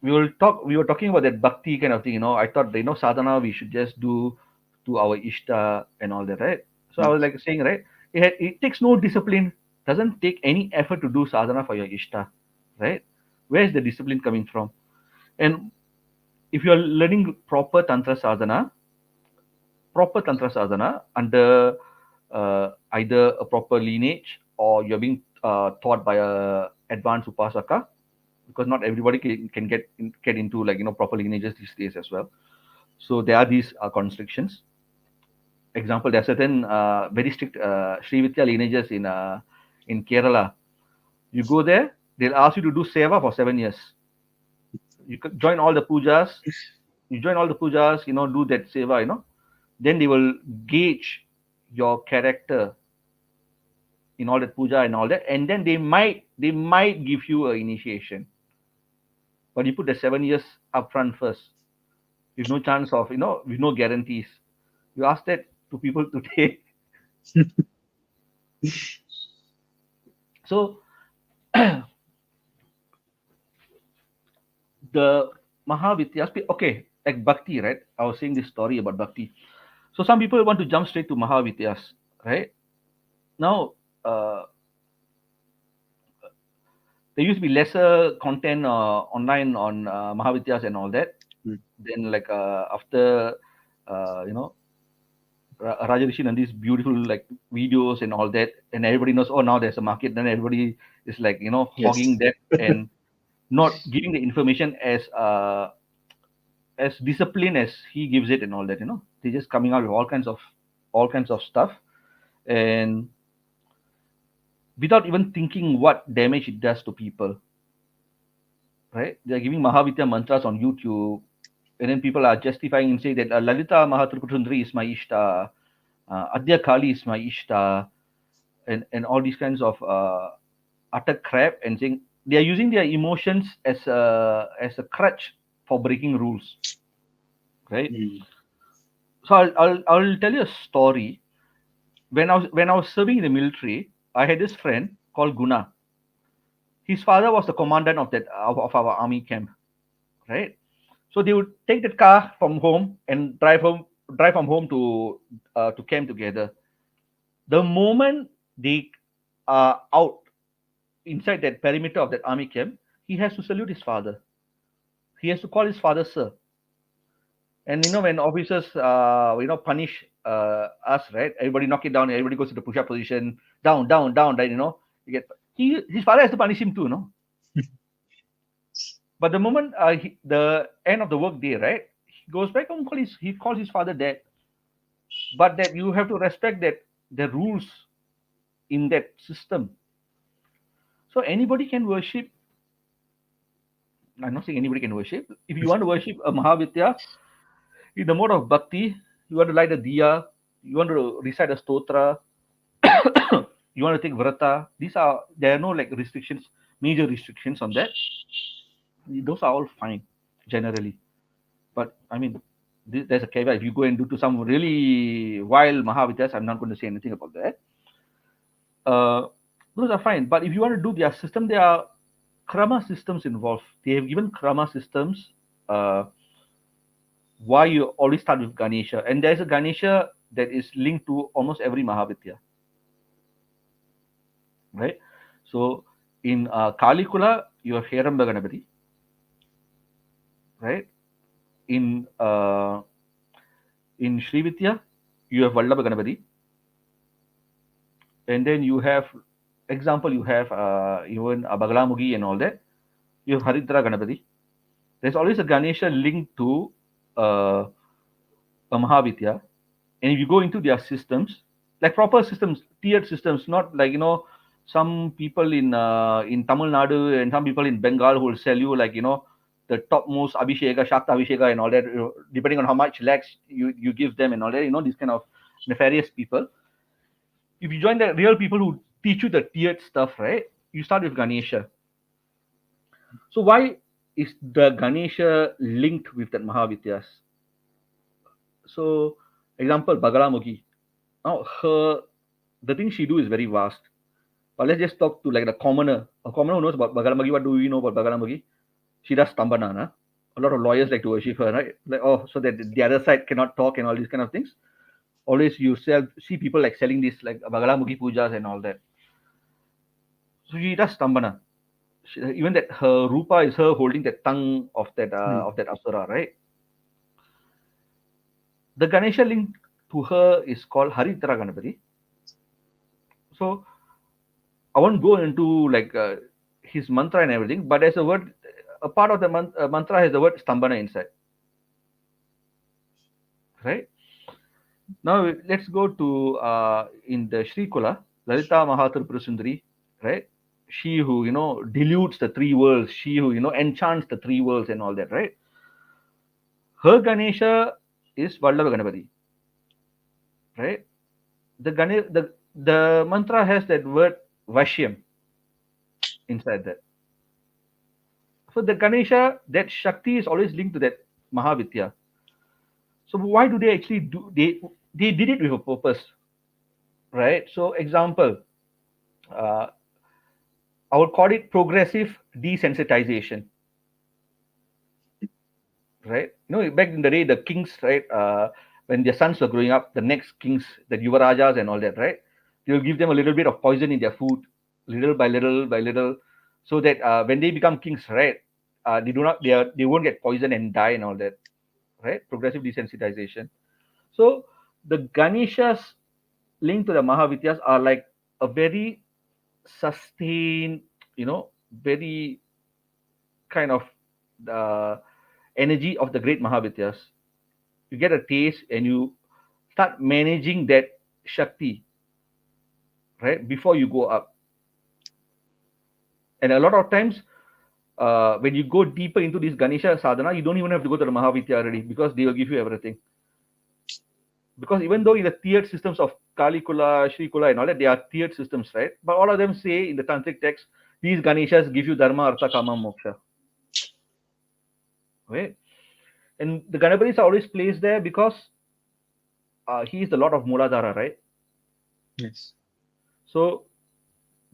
we were talking about that bhakti kind of thing. I thought, sadhana we should just do to our Ishta and all that, right? So I was like saying, right, it takes no discipline, doesn't take any effort to do sadhana for your Ishta, right? Where is the discipline coming from? And if you are learning proper Tantra sadhana under either a proper lineage, or you're being taught by a advanced upasaka, because not everybody can get into proper lineages these days as well. So there are these constrictions. Example, there are certain very strict Sri Vidya lineages in Kerala. You go there, they'll ask you to do seva for 7 years. You could join all the pujas. You join all the pujas, do that seva, then they will gauge your character in all that puja and all that, and then they might give you an initiation. But you put the 7 years upfront first, with no chance of, with no guarantees. You ask that to people today. So the Mahavidyas, okay, like bhakti, right? I was saying this story about bhakti. So some people want to jump straight to Mahavidyas, right? Now, there used to be lesser content online on Mahavidyas and all that. Then, like after Rajarishi and these beautiful videos and all that, and everybody knows, oh, now there's a market. Then everybody is hogging that and not giving the information as disciplined as he gives it and all that. They're just coming out with all kinds of stuff, and without even thinking what damage it does to people. Right? They're giving Mahavidya mantras on YouTube, and then people are justifying and saying that Lalita Mahatripurasundari is my Ishta. Adya Kali is my Ishta, and all these kinds of utter crap, and saying they are using their emotions as a crutch for breaking rules, right? Mm. So I'll tell you a story. When I was serving in the military, I had this friend called Guna. His father was the commandant of our army camp, right? So they would take the car from home and drive from home to camp together. The moment they are out inside that perimeter of that army camp, he has to salute his father. He has to call his father sir. And when officers punish us, right? Everybody knock it down. Everybody goes to the push-up position, down, down, down. Right? You get his father has to punish him too, no? But the moment the end of the work day, right? He goes back home. He calls his father dad. But that you have to respect that the rules in that system. So anybody can worship. I'm not saying anybody can worship. If you want to worship a Mahavitya in the mode of bhakti, you want to light a diya, you want to recite a stotra, you want to take vrata. There are no like restrictions, major restrictions on that. Those are all fine generally. But I mean, there's a caveat. If you go and do to some really wild Mahavidyas, I'm not going to say anything about that. Uh, those are fine. But if you want to do their system, there are krama systems involved. They have given krama systems. Why you always start with Ganesha, and there's a Ganesha that is linked to almost every Mahavitya, right? So in Kalikula, you have Heramba Ganapati, right? In Sri Vidya, you have Vallabha Ganapati, and then you have example, you have even Bagalamugi and all that. You have Haridra Ganapati. There's always a Ganesha linked to uh, a Mahavitya, and if you go into their systems, like proper systems, tiered systems, not like some people in Tamil Nadu and some people in Bengal who will sell you like the topmost Abhisheka, Shakta Abhisheka and all that, depending on how much lakhs you give them and all that, these kind of nefarious people. If you join the real people who teach you the tiered stuff, right? You start with Ganesha. So why is the Ganesha linked with that Mahavidyas? So example, Bagalamugi. Now the thing she do is very vast. But let's just talk to like the commoner. A commoner who knows about Bagalamagi. What do we know about Bagalamagi? She does Stambana. Nah? A lot of lawyers like to worship her, right? Like, so that the other side cannot talk and all these kind of things. Always you see people like selling this like Bagalamagi pujas and all that. So she does Stambana. Even that her rupa is her holding the tongue of that asura, right? The Ganesha link to her is called Haridra Ganapati. So I won't go into like his mantra and everything, but there's a word, a part of the mantra has the word Stambana inside, right? Now let's go to in the Sri Kula, Lalita Mahatripura Sundari, right? She who dilutes the three worlds, she who enchants the three worlds and all that, right? Her Ganesha is Vallabha Ganapati, right? The mantra has that word Vashyam inside that. So the Ganesha, that Shakti is always linked to that Mahavitya. So why do they actually do? They did it with a purpose, right? So example, uh, I would call it progressive desensitization, right? Back in the day, the kings, right? When their sons were growing up, the next kings, the Yuvarajas and all that, right? They will give them a little bit of poison in their food, little by little by little, so that when they become kings, right, they won't get poisoned and die and all that, right? Progressive desensitization. So the Ganeshas linked to the Mahavidyas are like a very sustained, very kind of uh, energy of the great Mahavidyas. You get a taste and you start managing that Shakti, right, before you go up. And a lot of times, when you go deeper into this Ganesha sadhana, you don't even have to go to the Mahavidya already because they will give you everything. because even though in the tiered systems of Kali Kula, Shri Kula, and all that, they are tiered systems, right? But all of them say in the tantric text, these Ganeshas give you Dharma, Artha, Kama, Moksha, right? And the Ganapatis are always placed there because he is the Lord of Muladhara, right? Yes. So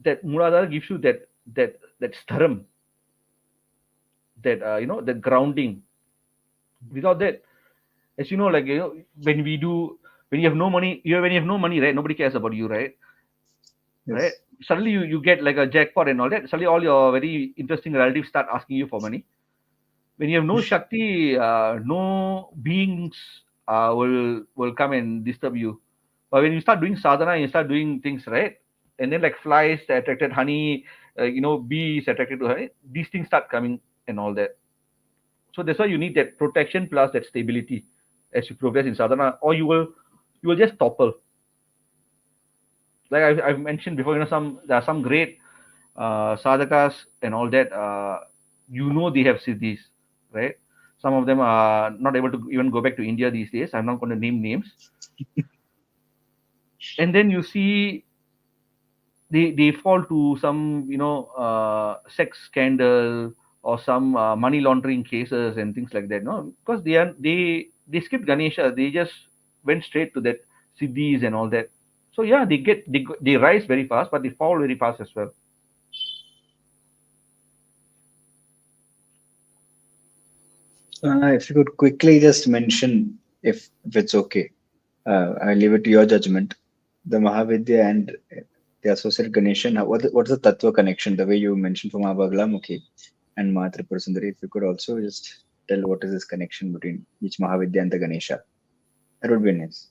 that Muladhara gives you that staram, that that grounding. Without that, as you know, like when we do, when you have no money, when you have no money, right? Nobody cares about you, right? Right? Yes. Suddenly you get like a jackpot and all that. Suddenly all your very interesting relatives start asking you for money. When you have no Shakti, no beings will come and disturb you. But when you start doing sadhana, you start doing things right, and then like flies attracted honey, bees attracted to honey. These things start coming and all that. So that's why you need that protection plus that stability as you progress in sadhana, or you will just topple. Like I've mentioned before, there are some great sadhakas and all that. They have siddhis, right? Some of them are not able to even go back to India these days. I'm not going to name names. And then you see they fall to some sex scandal or some money laundering cases and things like that. No, because they skipped Ganesha. They just went straight to that siddhis and all that. So yeah, they rise very fast, but they fall very fast as well. If you could quickly just mention, if it's okay, I leave it to your judgment. The Mahavidya and the associated Ganeshan, what's the Tattva connection? The way you mentioned for Mahabaglamukhi and Ma Tripura Sundari, if you could also just tell what is this connection between each Mahavidya and the Ganesha, that would be nice.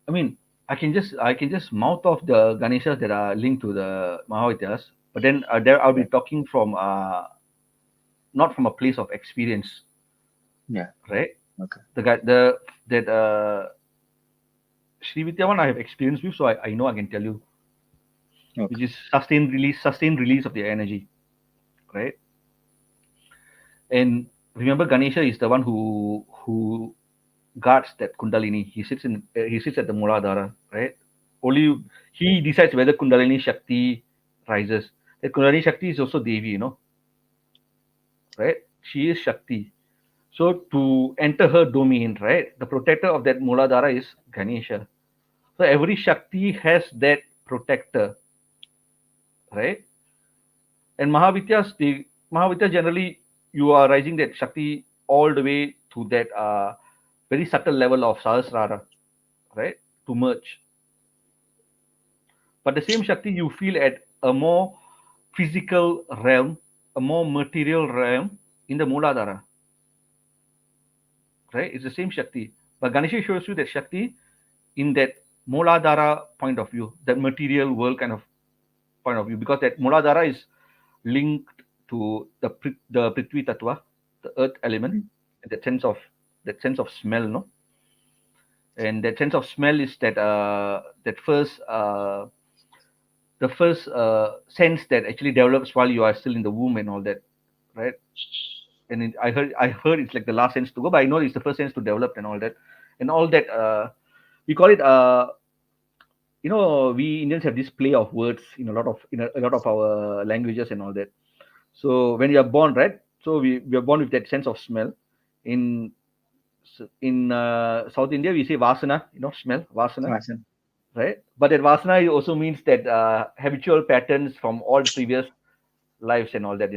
I mean, I can just mouth off the Ganeshas that are linked to the Mahavidyas, but then there I'll be Yeah. talking from not from a place of experience, Yeah. right? Okay. The guy the that Sri Vidya one I have experience with, so I know I can tell you, which Okay. is sustained release of the energy, right? And remember, Ganesha is the one who guards that Kundalini. He sits at the Muladhara, right? Only he decides whether Kundalini Shakti rises. That Kundalini Shakti is also Devi, right? She is Shakti. So to enter her domain, right? The protector of that Muladhara is Ganesha. So every Shakti has that protector, right? And Mahavidyas generally, you are rising that Shakti all the way to that very subtle level of Sahasrara, right? To merge. But the same Shakti you feel at a more physical realm, a more material realm in the Muladhara, right? It's the same Shakti. But Ganesha shows you that Shakti in that Muladhara point of view, that material world kind of point of view, because that Muladhara is linked to the Prithvi Tattva, the earth element, Mm. and that sense of smell, no? And that sense of smell is that first sense that actually develops while you are still in the womb and all that, right? And I heard it's like the last sense to go, but I know it's the first sense to develop and all that, and all that. We call it we Indians have this play of words in a lot of our languages and all that. So when you are born, right? So we are born with that sense of smell. In in South India, we say vasana, smell, vasana, Awesome. right? But that vasana also means that habitual patterns from all the previous lives and all that,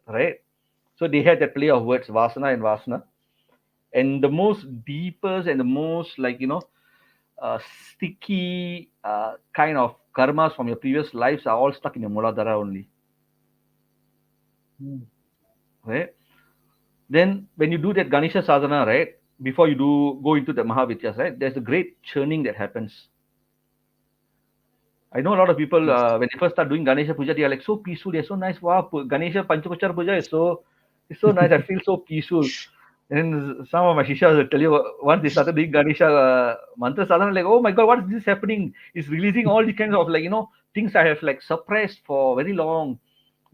right? So they had that play of words, vasana and vasana. And the most deepest and the most like, sticky kind of karmas from your previous lives are all stuck in your Muladhara only, Mm. right? Then when you do that Ganesha sadhana, right, before you do go into the Mahavidyas, right, there's a great churning that happens. I know a lot of people Yes. when they first start doing Ganesha puja, they are like so peaceful, they're so nice. Wow, Ganesha Panchakochar puja is so nice. I feel so peaceful. And then some of my shishas will tell you once they started doing Ganesha mantra sadhana, like, oh my god, what is this happening? It's releasing all these kinds of like things I have like suppressed for very long.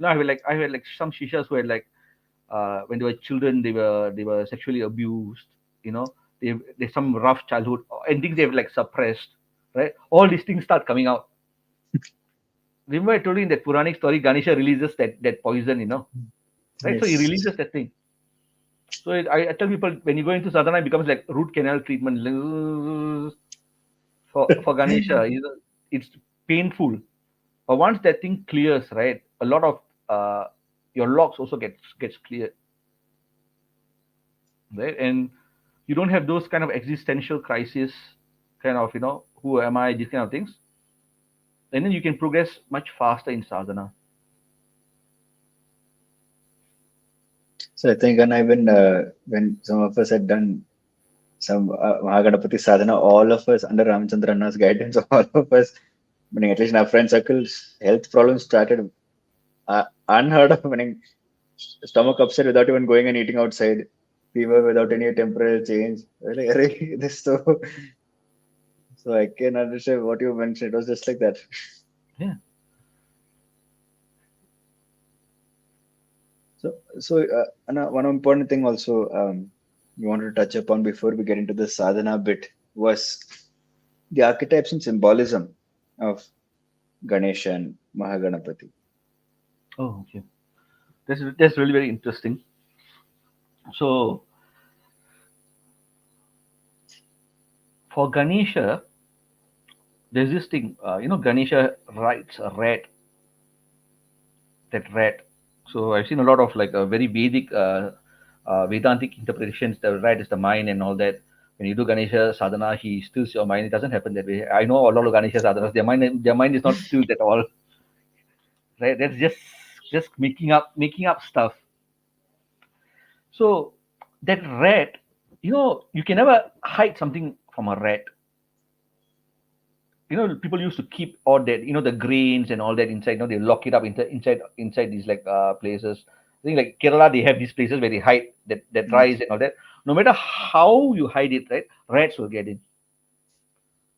I had like some shishas who had like when they were children they were sexually abused, you know there's some rough childhood and things they've like suppressed, right? All these things start coming out. Remember I told you in that Puranic story, Ganesha releases that poison, right? So he Yes. releases that thing. So I tell people when you go into sadhana, it becomes like root canal treatment for Ganesha. It's painful, but once that thing clears, right, a lot of your locks also gets cleared, right, and you don't have those kind of existential crises, kind of who am I, these kind of things, and then you can progress much faster in sadhana. So I think, and when some of us had done some Mahaganapati sadhana, all of us under Ramchandran's guidance, all of us, meaning at least in our friend circles, health problems started unheard of. Meaning stomach upset without even going and eating outside, fever without any temperature change. Like, "Arey, this so I can understand what you mentioned. It was just like that. Yeah. And one important thing also we wanted to touch upon before we get into the sadhana bit was the archetypes and symbolism of Ganesha and Mahaganapati. Oh, okay. That's really very interesting. So for Ganesha, there's this thing. Ganesha rides a rat. That rat. So I've seen a lot of like a very Vedic, Vedantic interpretations. The rat is the mind and all that. When you do Ganesha sadhana, he stills your mind. It doesn't happen that way. I know a lot of Ganesha sadhanas. Their mind is not stilled at all. Right? That's just making up stuff. So that rat, you can never hide something from a rat. People used to keep all that, the grains and all that inside. They lock it up inside these like places. I think like Kerala, they have these places where they hide that Mm. rice and all that. No matter how you hide it, right, rats will get in.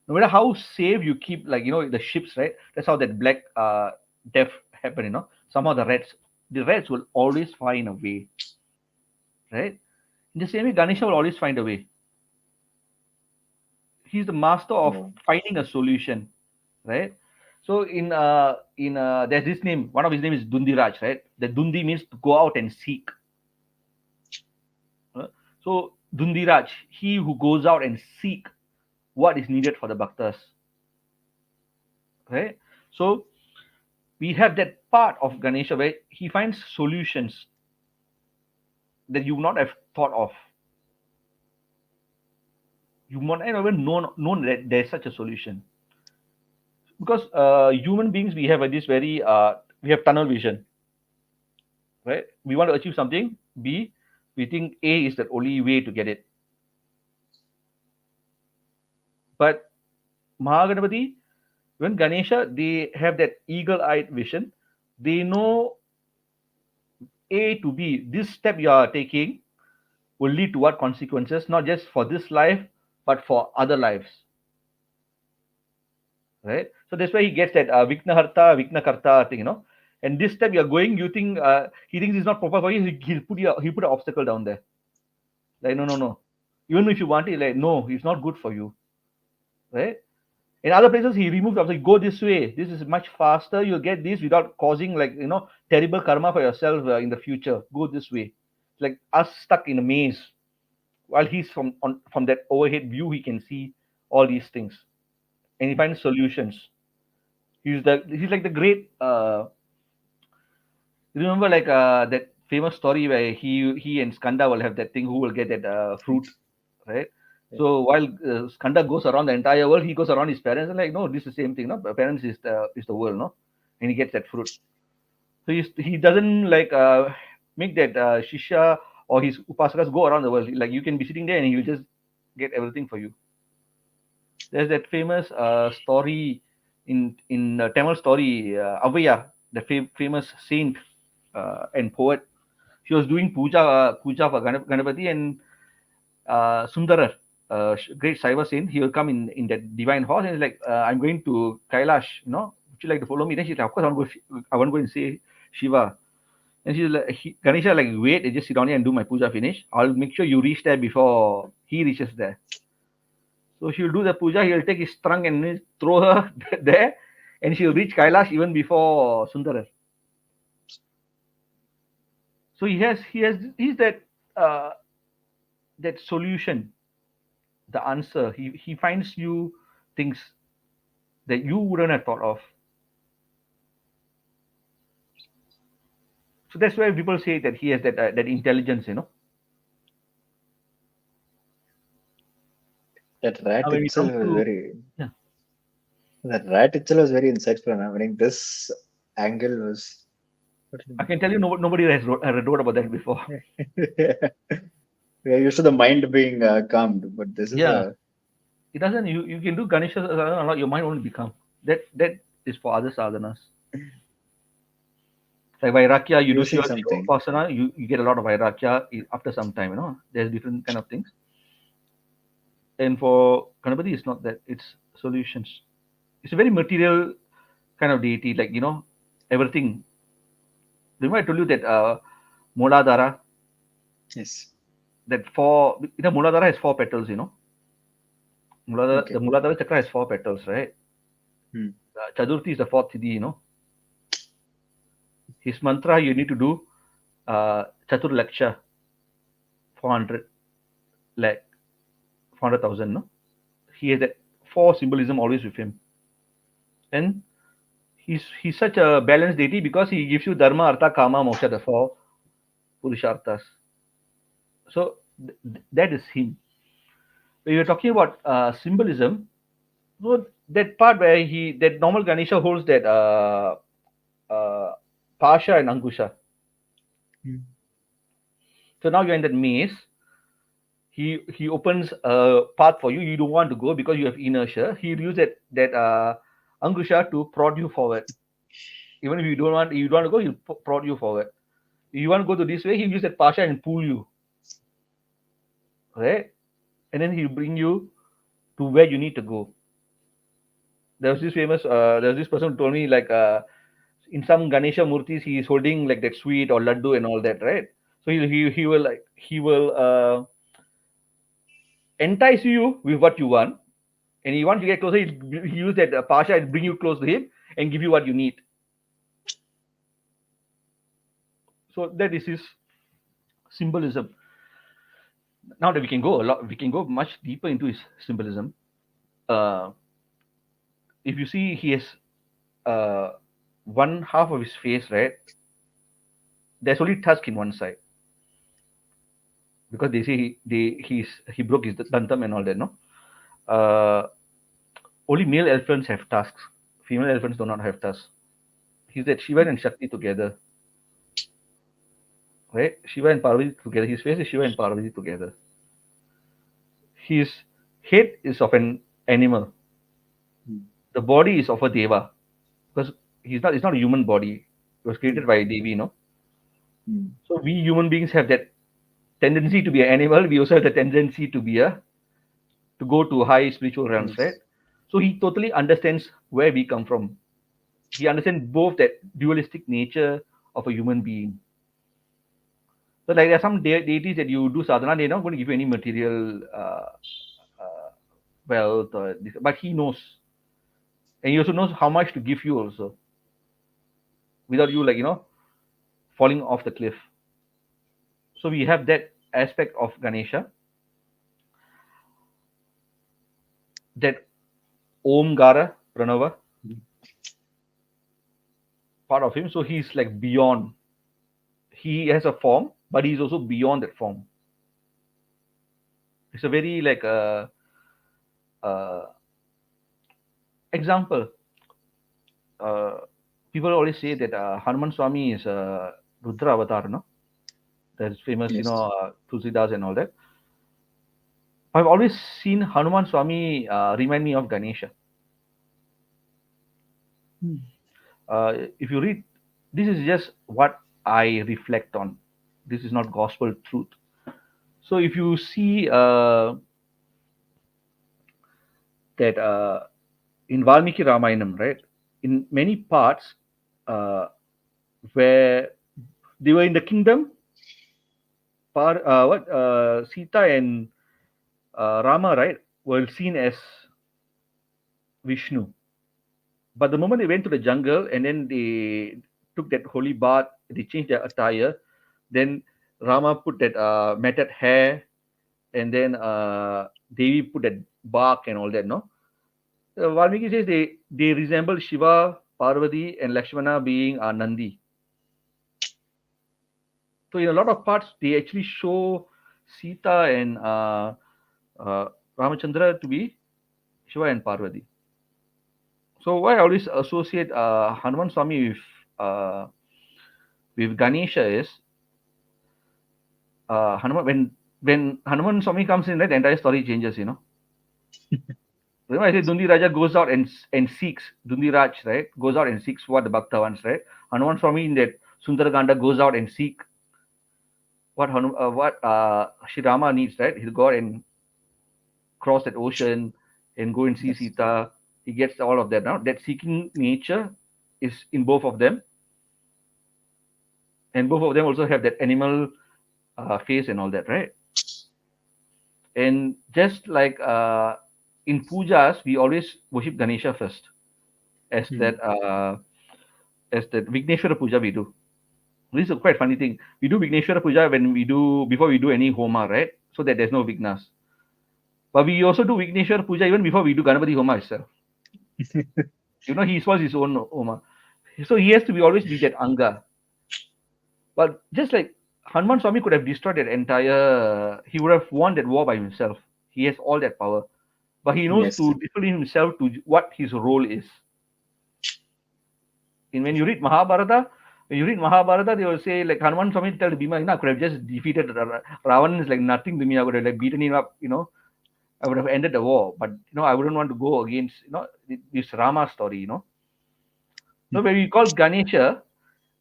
No matter how safe you keep, like the ships, right. That's how that black death happened. Somehow the rats will always find a way, right. In the same way, Ganesha will always find a way. He's the master of Yeah. finding a solution, right? So there's this name. One of his name is Dundiraj, right? The Dundi means to go out and seek. uh, So Dundiraj, he who goes out and seek what is needed for the bhaktas, right? So we have that part of Ganesha where he finds solutions that you would not have thought of. You might not have even known that there's such a solution, because human beings, we have this very we have tunnel vision, right? We want to achieve something. B, we think A is the only way to get it. But Mahaganapati, when Ganesha, they have that eagle-eyed vision. They know A to B. This step you are taking will lead to what consequences, not just for this life, but for other lives, right? So that's why he gets that Viknaharta, Viknakarta thing, And this step you're going, you think he thinks it's not proper for you. He put an obstacle down there. Like no, no, no. Even if you want it, like no, it's not good for you, right? In other places, he removes obstacle. Go this way. This is much faster. You'll get this without causing like terrible karma for yourself in the future. Go this way. It's like us stuck in a maze. While he's from that overhead view, he can see all these things, and he finds solutions. He's like the great. Remember like that famous story where he and Skanda will have that thing. Who will get that fruit, right? So while Skanda goes around the entire world, he goes around his parents and like, no, this is the same thing. No, parents is the world, no, and he gets that fruit. So he doesn't like make that Shisha or his upasakas go around the world. Like you can be sitting there and he will just get everything for you. There's that famous story in Tamil story, Avaya, the famous saint and poet. She was doing puja for Ganapati, and Sundarar, great Saiva saint, he will come in that divine horse and he's like, I'm going to Kailash, would you like to follow me? Then she's like, of course, I want to go and see Shiva. And she's like, Ganesha like, wait, I just sit down here and do my puja finish. I'll make sure you reach there before he he reaches there. So she'll do the puja, he'll take his trunk and throw her there, and she'll reach Kailash even before Sundarar. So he's uh, that solution, the answer. He finds you things that you wouldn't have thought of. So that's why people say that he has that intelligence, That rat Now when we itself come was to, very. yeah, That rat itself was very insightful. I mean, this angle was. I can tell you nobody has wrote about that before. We are used to the mind being calmed, but this is Yeah, a. it doesn't. You can do Ganesha sadhana a lot. Your mind won't become. That is for other sadhanas. Like Vairagya, you do Using Shiva Shiva something. Upasana, you get a lot of Vairagya after some time. There's different kind of things. And for Ganapati, it's not that. It's solutions. It's a very material kind of deity. Like everything. Remember I told you that Muladhara, Yes. that four. Muladhara has four petals. The Okay. Muladhara chakra has four petals, right? Hmm. Chaturthi is the fourth siddhi. His mantra you need to do Chatur Laksha 400 lakh 400,000. No, he has that four symbolism always with him, and he's such a balanced deity because he gives you Dharma, Artha, Kama, Moksha, the four Purusharthas. So that is him. When you're talking about symbolism, so that part where that normal Ganesha holds that uh, Pasha and Angusha. Hmm. So now you're in that maze. He opens a path for you. You don't want to go because you have inertia. He'll use that Angusha to prod you forward. Even if you don't want to go, he'll prod you forward. If you want to go to this way, he'll use that Pasha and pull you, right? And then he'll bring you to where you need to go. There was this person who told me like in some Ganesha murtis he is holding like that sweet or laddu and all that, right? So he will entice you with what you want, and he wants to get closer. He use that pasha and bring you close to him and give you what you need. So that is his symbolism. Now that we can go much deeper into his symbolism. Uh, if you see, he has uh, one half of his face, right? There's only tusk in one side because they say he broke his dantam and all that. No, uh, only male elephants have tusks. Female elephants do not have tusks. He's that Shiva and Shakti together, right? Shiva and Parvati together. His face is Shiva and Parvati together. His head is of an animal. Hmm. The body is of a deva because it's not a human body. It was created by Devi. Hmm. So we human beings have that tendency to be an animal. We also have the tendency to go to high spiritual realms, right? Yes. So he totally understands where we come from. He understands both that dualistic nature of a human being. So like there are some deities that you do sadhana, they're not going to give you any material uh, wealth, but he knows, and he also knows how much to give you also, without you falling off the cliff. So we have that aspect of Ganesha, that Omgara Pranava Hmm. part of him. So he's like beyond. He has a form, but he's also beyond that form. It's a very like uh, example. Uh, People always say that Hanuman Swami is a Rudra avatar, no? That's famous, Yes. Tulsidas and all that. I've always seen Hanuman Swami remind me of Ganesha. Hmm. If you read, this is just what I reflect on. This is not gospel truth. So if you see that in Valmiki Ramayanam, right, in many parts uh, where they were in the kingdom, Sita and Rama, right, were seen as Vishnu. But the moment they went to the jungle and then they took that holy bath, they changed their attire. Then Rama put that matted hair, and then Devi put that bark and all that. No, Valmiki says they resemble Shiva, Parvati, and Lakshmana being Nandi. So in a lot of parts, they actually show Sita and uh, Ramachandra to be Shiva and Parvati. So why I always associate Hanuman Swami uh, with Ganesha is Hanuman when Hanuman Swami comes in, right, the entire story changes. Remember I said Dundi Raja goes out and seeks Dundi Raj, right? Goes out and seeks what the Bhakta wants, right? Hanuman Swami in that Sundaraganda goes out and seek what Shri Rama needs, right? He'll go out and cross that ocean and go and see Yes. Sita. He gets all of that. Now that seeking nature is in both of them, and both of them also have that animal face and all that, right? And just like in pujas, we always worship Ganesha first, as Hmm. that uh, as that Vigneshwara puja we do. This is a quite funny thing. We do Vigneshwara puja when we do before we do any homa, right? So that there's no vignas. But we also do Vigneshwara puja even before we do Ganapati homa itself. He was his own homa, so he has to be always be that anga. But just like Hanuman Swami could have destroyed that entire, he would have won that war by himself. He has all that power, but he knows Yes. to discipline himself to what his role is. And when you read Mahabharata, they will say like Hanuman Swami tell Bhima, I could have just defeated Ravan is like nothing to me. I would have like beaten him up. I would have ended the war. But I wouldn't want to go against this Rama story. So when we call Ganesha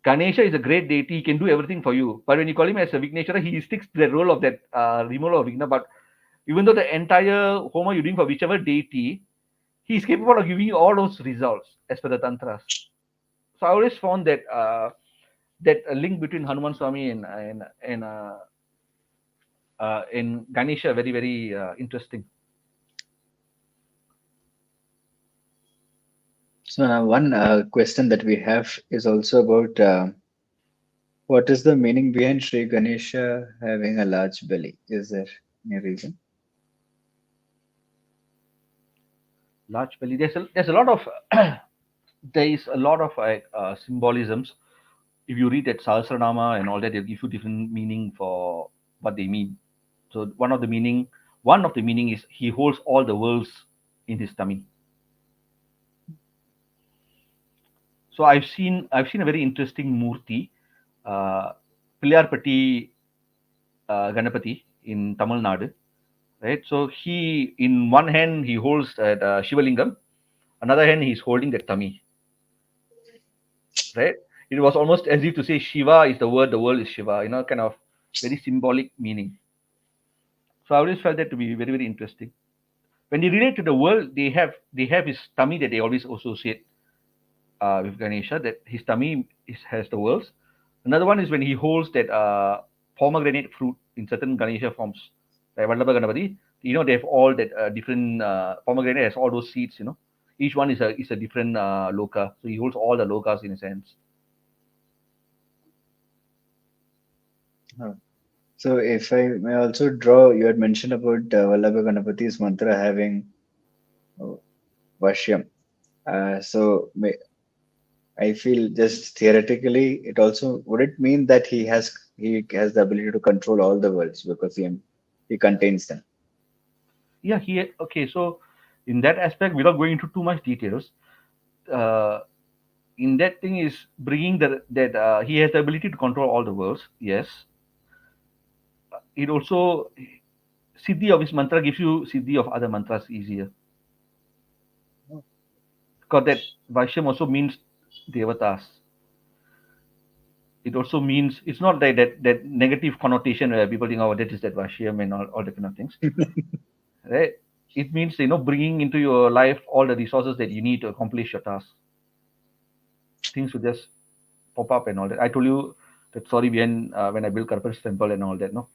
is a great deity. He can do everything for you. But when you call him as a Vigneshwara, he sticks to the role of that removal of Vigna. But even though the entire Homa you're doing for whichever deity, he is capable of giving you all those results as per the Tantras. So I always found that link between Hanuman Swami and Ganesha very very interesting. So now one question that we have is also about what is the meaning behind Sri Ganesha having a large belly? Is there any reason? Large belly. There's a lot of there is a lot of symbolisms. If you read that Sahasranama and all that, they'll give you different meaning for what they mean. So one of the meaning is he holds all the worlds in his tummy. So I've seen a very interesting murti, uh, Pillarpatti Ganapati in Tamil Nadu, right? So he in one hand he holds that Shivalingam, another hand he's holding the tummy, right? It was almost as if to say Shiva is the word, the world is Shiva, kind of very symbolic meaning. So I always felt that to be very very interesting. When they relate to the world, they have his tummy that they always associate with Ganesha, that his tummy has the worlds. Another one is when he holds that pomegranate fruit in certain Ganesha forms, like Vallabha Ganapati. They have all that different pomegranate has all those seeds. Each one is a different loka, so he holds all the lokas in his hands. Oh. So if I may also draw, you had mentioned about Vallabha Ganapati's mantra having uh, Vashyam. I feel just theoretically, it also would it mean that he has the ability to control all the worlds because he contains them. Yeah, okay. So in that aspect, without going into too much details, uh, in that thing is bringing that he has the ability to control all the worlds. Yes, it also siddhi of his mantra gives you siddhi of other mantras easier. Because that Vaishyam also means Devatas. It also means it's not like that negative connotation where people think, oh, that is that Vaishyam and all that kind of things. Right? It means bringing into your life all the resources that you need to accomplish your task. Things will just pop up and all that. I told you that story when I built Karuppan's temple and all that, no.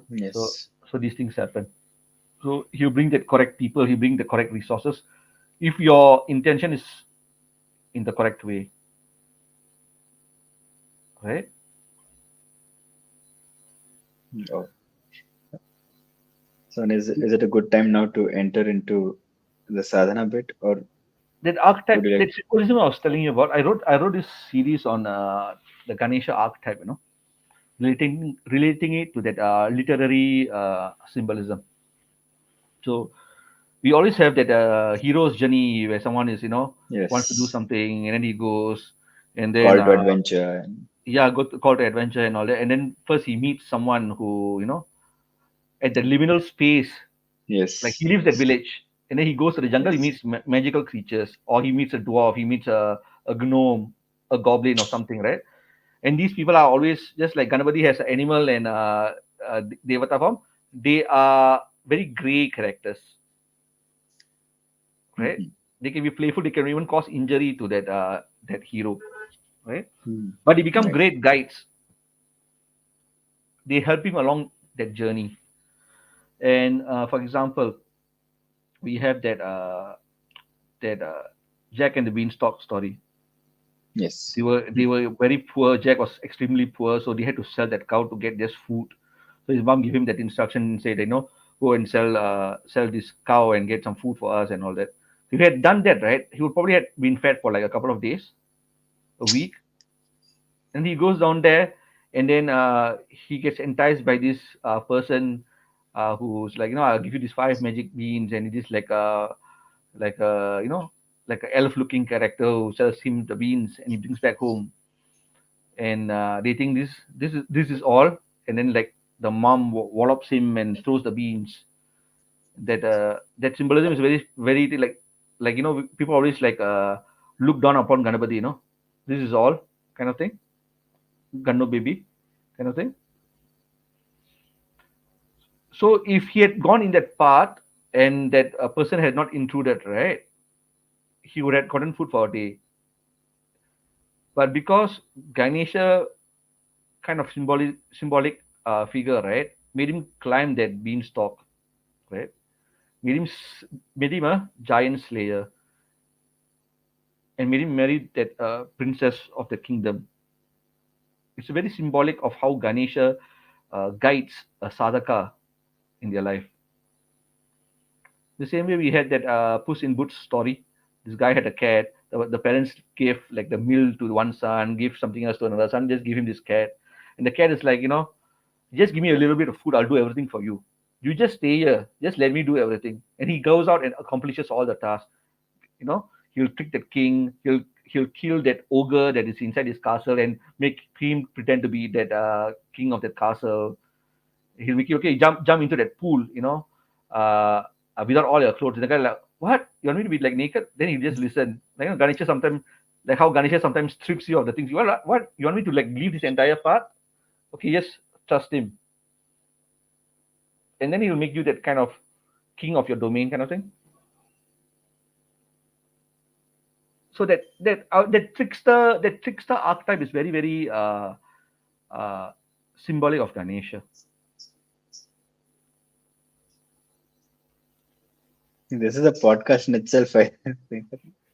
So Yes. so these things happen. So you bring the correct people, you bring the correct resources. If your intention is in the correct way, right? Oh. So is it a good time now to enter into the sadhana bit, or That would archetype, you like? that symbolism I was telling you about. I wrote this series on the Ganesha archetype. Relating it to that literary symbolism. So we always have that hero's journey where someone is wants to do Yes, something, and then he goes, and then call to adventure. yeah, call to adventure and all that, and then first he meets someone who at the liminal space, like he Yes, leaves that village, and then he goes to the jungle. He yes, meets magical creatures, or he meets a dwarf, he meets a gnome, a goblin, or something, right? And these people are always just like Ganapati has an animal and Devata form. They are very gray characters, right? Mhm. They can be playful. They can even cause injury to that hero, right? Mhm. But they become Right. great guides. They help him along that journey. And for example, we have that Jack and the Beanstalk story. They Yes. were they were very poor. Jack was extremely poor, so they had to sell that cow to get just food. So his mom gave him that instruction and said, go and sell this cow and get some food for us and all that. If he had done that, right, he would probably have been fed for like a couple of days, a week, and he goes down there, and then he gets enticed by this person who's like, I'll give you these five magic beans, and it is like a like a elf looking character who sells him the beans, and he brings back home, and they think this is all, and then like the mom wallops him and throws the beans. That symbolism is very very like people always like look down upon Ganapati, this is all kind of thing, Ganno baby kind of thing. So if he had gone in that path and that a person had not intruded, right, he would have gotten food for a day. But because Ganesha kind of symbolic figure, right, made him climb that beanstalk, right, made him made him a giant slayer, and made him marry that princess of the kingdom. It's very symbolic of how Ganesha guides a sadhaka in their life. The same way we had that Puss in Boots story. This guy had a cat. The parents gave like the meal to one son, give something else to another son, just give him this cat. And the cat is like, just give me a little bit of food, I'll do everything for you. You just stay here, just let me do everything. And he goes out and accomplishes all the tasks. He'll trick the king, he'll kill that ogre that is inside his castle and make him pretend to be that king of that castle. He'll make you, okay, jump into that pool, uh, without all your clothes. And the guy like, what? You want me to be like naked? Then he just listen. Like, Ganesha sometimes, like how Ganesha sometimes strips you of the things. What? You want me to like leave this entire part? Okay, just trust him, and then he'll make you that kind of king of your domain kind of thing. So that trickster archetype is very very uh, symbolic of Ganesha. This is a podcast in itself, I think.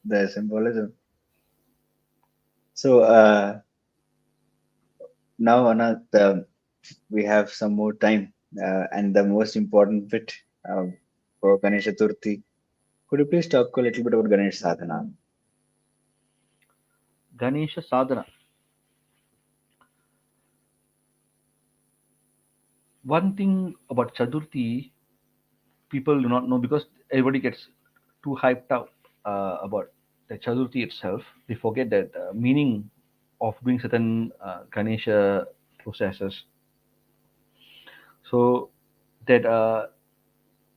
The symbolism. So now, Anant, we have some more time, and the most important bit uh, for Ganesha Chaturthi. Could you please talk a little bit about Ganesh Sadhana? Ganesha sadhana. One thing about Chaturthi, people do not know because everybody gets too hyped up about the Chaturthi itself. They forget that meaning of doing certain Ganesha processes. So that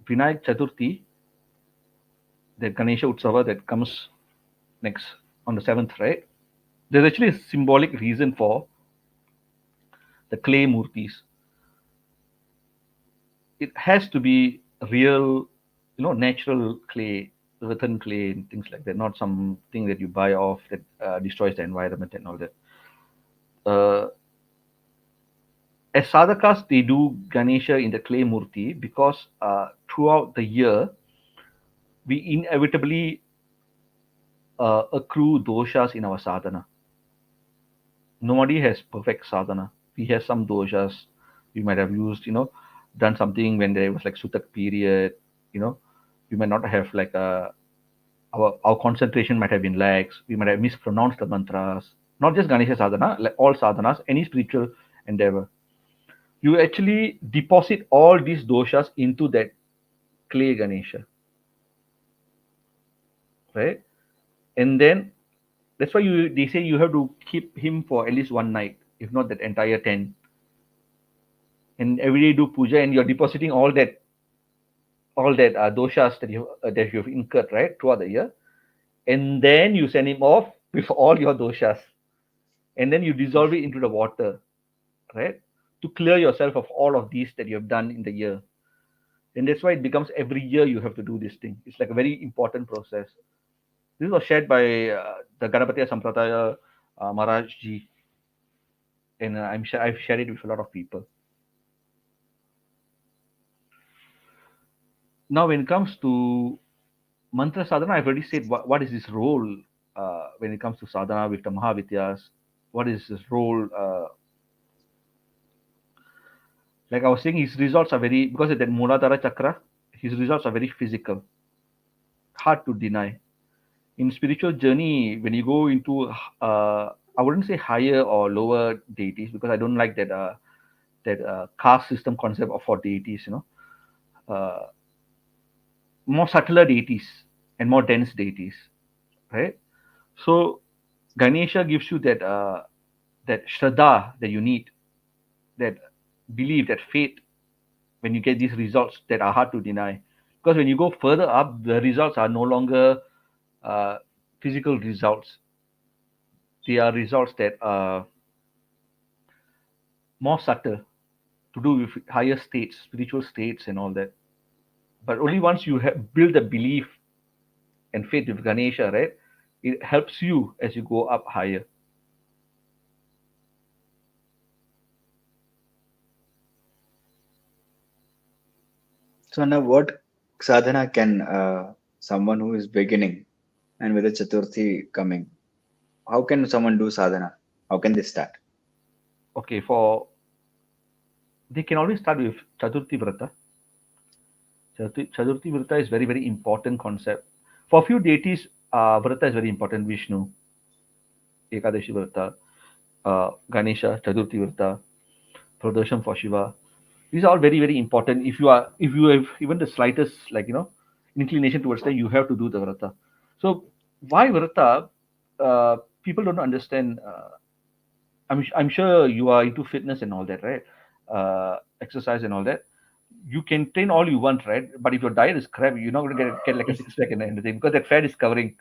Vinayak Chaturthi, that Ganesha Utsava that comes next on the 7th, right? There's actually a symbolic reason for the clay murtis. It has to be real, natural clay, earthen clay, and things like that, not something that you buy off that destroys the environment and all that. Uh, as sadhakas, they do Ganesha in the clay murti because throughout the year, we inevitably accrue doshas in our sadhana. Nobody has perfect sadhana. We have some doshas. We might have used, done something when there was like Sutak period, you know, we might not have like our concentration might have been lax. We might have mispronounced the mantras. Not just Ganesha sadhana, like all sadhanas, any spiritual endeavor. You actually deposit all these doshas into that clay Ganesha, right? And then that's why they say you have to keep him for at least one night, if not that entire 10. And every day do puja, and you're depositing all that doshas that you've incurred right throughout the year, and then you send him off with all your doshas, and then you dissolve it into the water, right, to clear yourself of all of these that you have done in the year. And that's why it becomes every year you have to do this thing. It's like a very important process. This was shared by the Ganapati Sampradaya Maharaj ji, and I'm sure I've shared it with a lot of people. Now, when it comes to mantra sadhana, I've already said what is his role when it comes to sadhana with the Mahavidyas. What is his role? Like I was saying, his results are very, because of that Muladhara Chakra, his results are very physical, hard to deny. In spiritual journey, when you go into, I wouldn't say higher or lower deities, because I don't like that caste system concept of for deities. Uh, More subtler deities and more dense deities, right? So Ganesha gives you that shraddha that you need, that belief, that faith when you get these results that are hard to deny. Because when you go further up, the results are no longer uh, physical results. They are results that are more subtle, to do with higher states, spiritual states, and all that. But only once you build a belief and faith with Ganesha, right, it helps you as you go up higher. So now, what sadhana can someone who is beginning and with the Chaturthi coming, how can someone do sadhana? How can they start? Okay, for they can always start with Chaturthi Vrata. Chaturthi Vrata is very, very important concept. For a few deities, Vrata is very important. Vishnu, Ekadashi Vrata, Ganesha, Chaturthi Vrata, Pradosham for Shiva. These are all very, very important. If you have even the slightest inclination towards that, you have to do the Vrata. So why Vrata? People don't understand. I'm sure you are into fitness and all that, right? Exercise and all that. You can train all you want, right? But if your diet is crap, you're not going to get like a six pack and anything, because that fat is covering.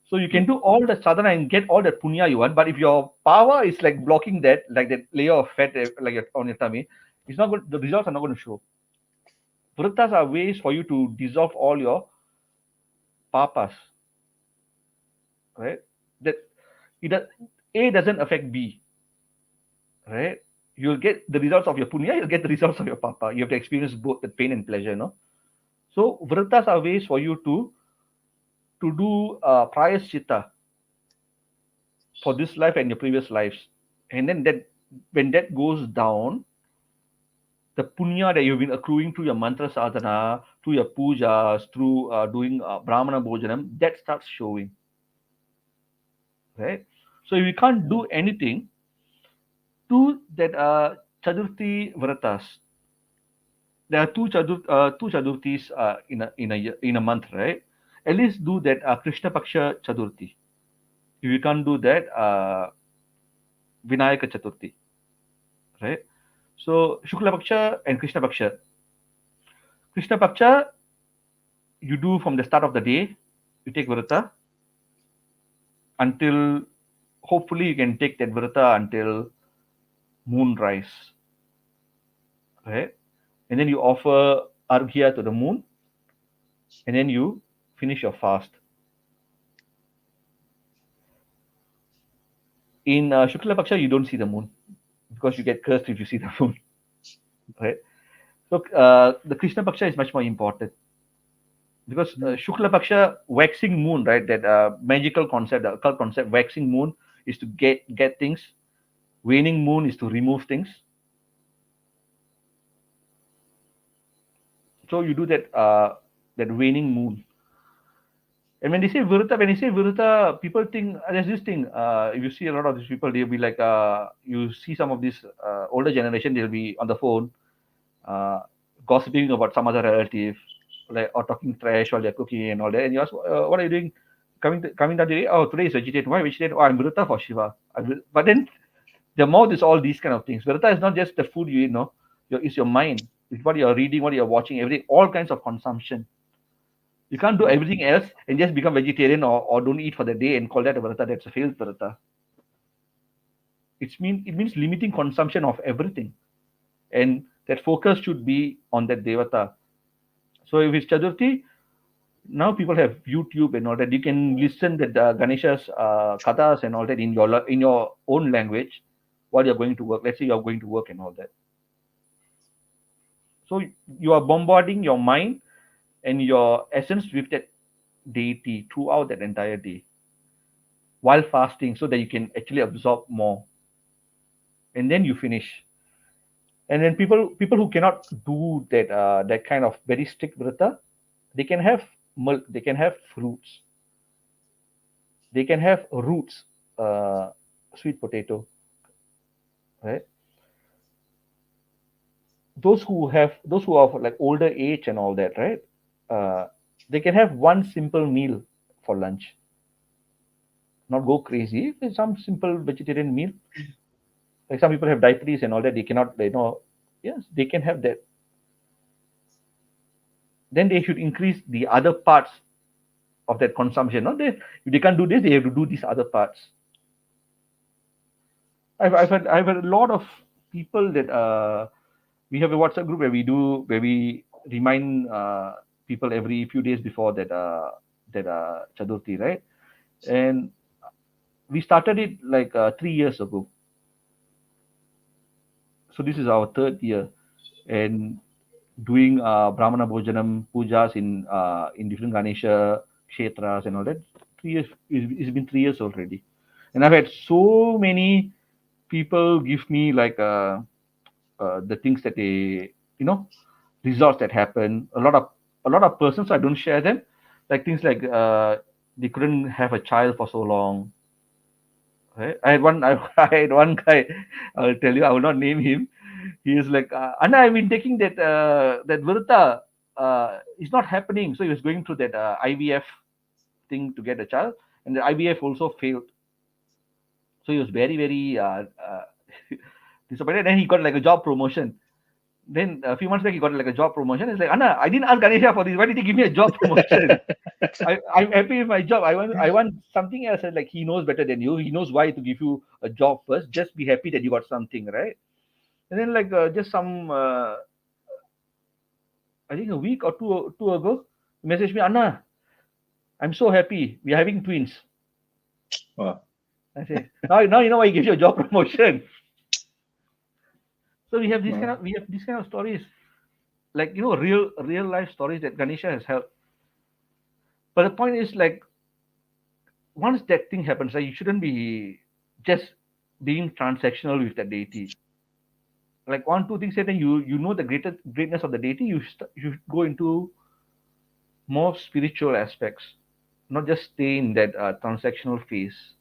So you can do all the sadhana and get all that punya you want, but if your power is like blocking that, like that layer of fat on your tummy, it's not good. The results are not going to show. Vritas are ways for you to dissolve all your papas, right? That it does, A doesn't affect B, right? You'll get the results of your punya, you'll get the results of your papa. You have to experience both the pain and pleasure, no? So vritas are ways for you to do prayaschitta for this life and your previous lives. And then that when that goes down, the punya that you've been accruing through your mantra sadhana, through your pujas, through doing brahmana bhojanam, that starts showing, right? So if you can't do anything, do that Chaturthi vratas. There are two Chaturthis in a month, right? At least do that Krishna Paksha Chaturthi. If you can't do that, Vinayaka Chaturthi, right? So Shukla Paksha and Krishna Paksha. Krishna Paksha, you do from the start of the day. You take Vrata until, hopefully you can take that Vrata until moonrise, right? And then you offer Arghya to the moon, and then you finish your fast. In Shukla Paksha, you don't see the moon because you get cursed if you see the moon. right? So the Krishna Paksha is much more important because Shukla Paksha, waxing moon, right? That magical concept, the occult concept, waxing moon is to get things. Waning moon is to remove things. So you do that waning moon. And when you say Viruta, people think there's this thing. You see a lot of these people, they'll be like, you see some of this older generation, they'll be on the phone, uh, gossiping about some other relative, like or talking trash while they're cooking and all that. And you ask, what are you doing? Coming down today? Oh, today is vegetarian. Why vegetarian? Oh, I'm Viruta for Shiva. But then the mouth is all these kind of things. Viruta is not just the food you eat, no. It's your mind. It's what you're reading, what you're watching, everything, all kinds of consumption. You can't do everything else and just become vegetarian or don't eat for the day and call that a vrata. That's a failed vrata. It means limiting consumption of everything, and that focus should be on that devata. So if it's Chaturthi, now people have YouTube and all that. You can listen to the Ganesha's kathas and all that in your own language while you're going to work. Let's say you're going to work and all that. So you are bombarding your mind and your essence with that deity throughout that entire day while fasting so that you can actually absorb more, and then you finish. And then people who cannot do that kind of very strict vrata, they can have milk, they can have fruits, they can have roots, uh, sweet potato, right? Those who are like older age and all that, right? uh, they can have one simple meal for lunch, not go crazy. There's some simple vegetarian meal. Like some people have diabetes and all that, they cannot, yes, they can have that. Then they should increase the other parts of that consumption. Not they, if they can't do this, they have to do these other parts. I've had a lot of people that we have a WhatsApp group where we remind people every few days before that Chaturthi, right? And we started it like 3 years ago. So this is our third year, and doing Brahmana Bhojanam pujas in different Ganesha kshetras and all that. 3 years. It's been 3 years already, and I've had so many people give me like the things that they, results that happen. A lot of persons, I don't share them, like things like they couldn't have a child for so long. Right? I had one guy. I'll tell you. I will not name him. He is like, Anna, I've been taking that Virta. It's not happening. So he was going through that IVF thing to get a child, and the IVF also failed. So he was very, very disappointed. Then he got like a job promotion. Then a few months back, he got like a job promotion. It's like, Anna, I didn't ask Ganesha for this. Why did he give me a job promotion? I'm happy with my job. I want something else. Like he knows better than you. He knows why to give you a job first. Just be happy that you got something, right? And then like just some, I think a week or two ago, he messaged me, Anna, I'm so happy. We're having twins. Wow. I say, now you know why he gives you a job promotion. So Wow. we have these kind of stories, like real life stories that Ganesha has helped. But the point is like once that thing happens, like, you shouldn't be just being transactional with that deity. Like one, two things happen, you know the greatness of the deity, you should go into more spiritual aspects, not just stay in that transactional phase.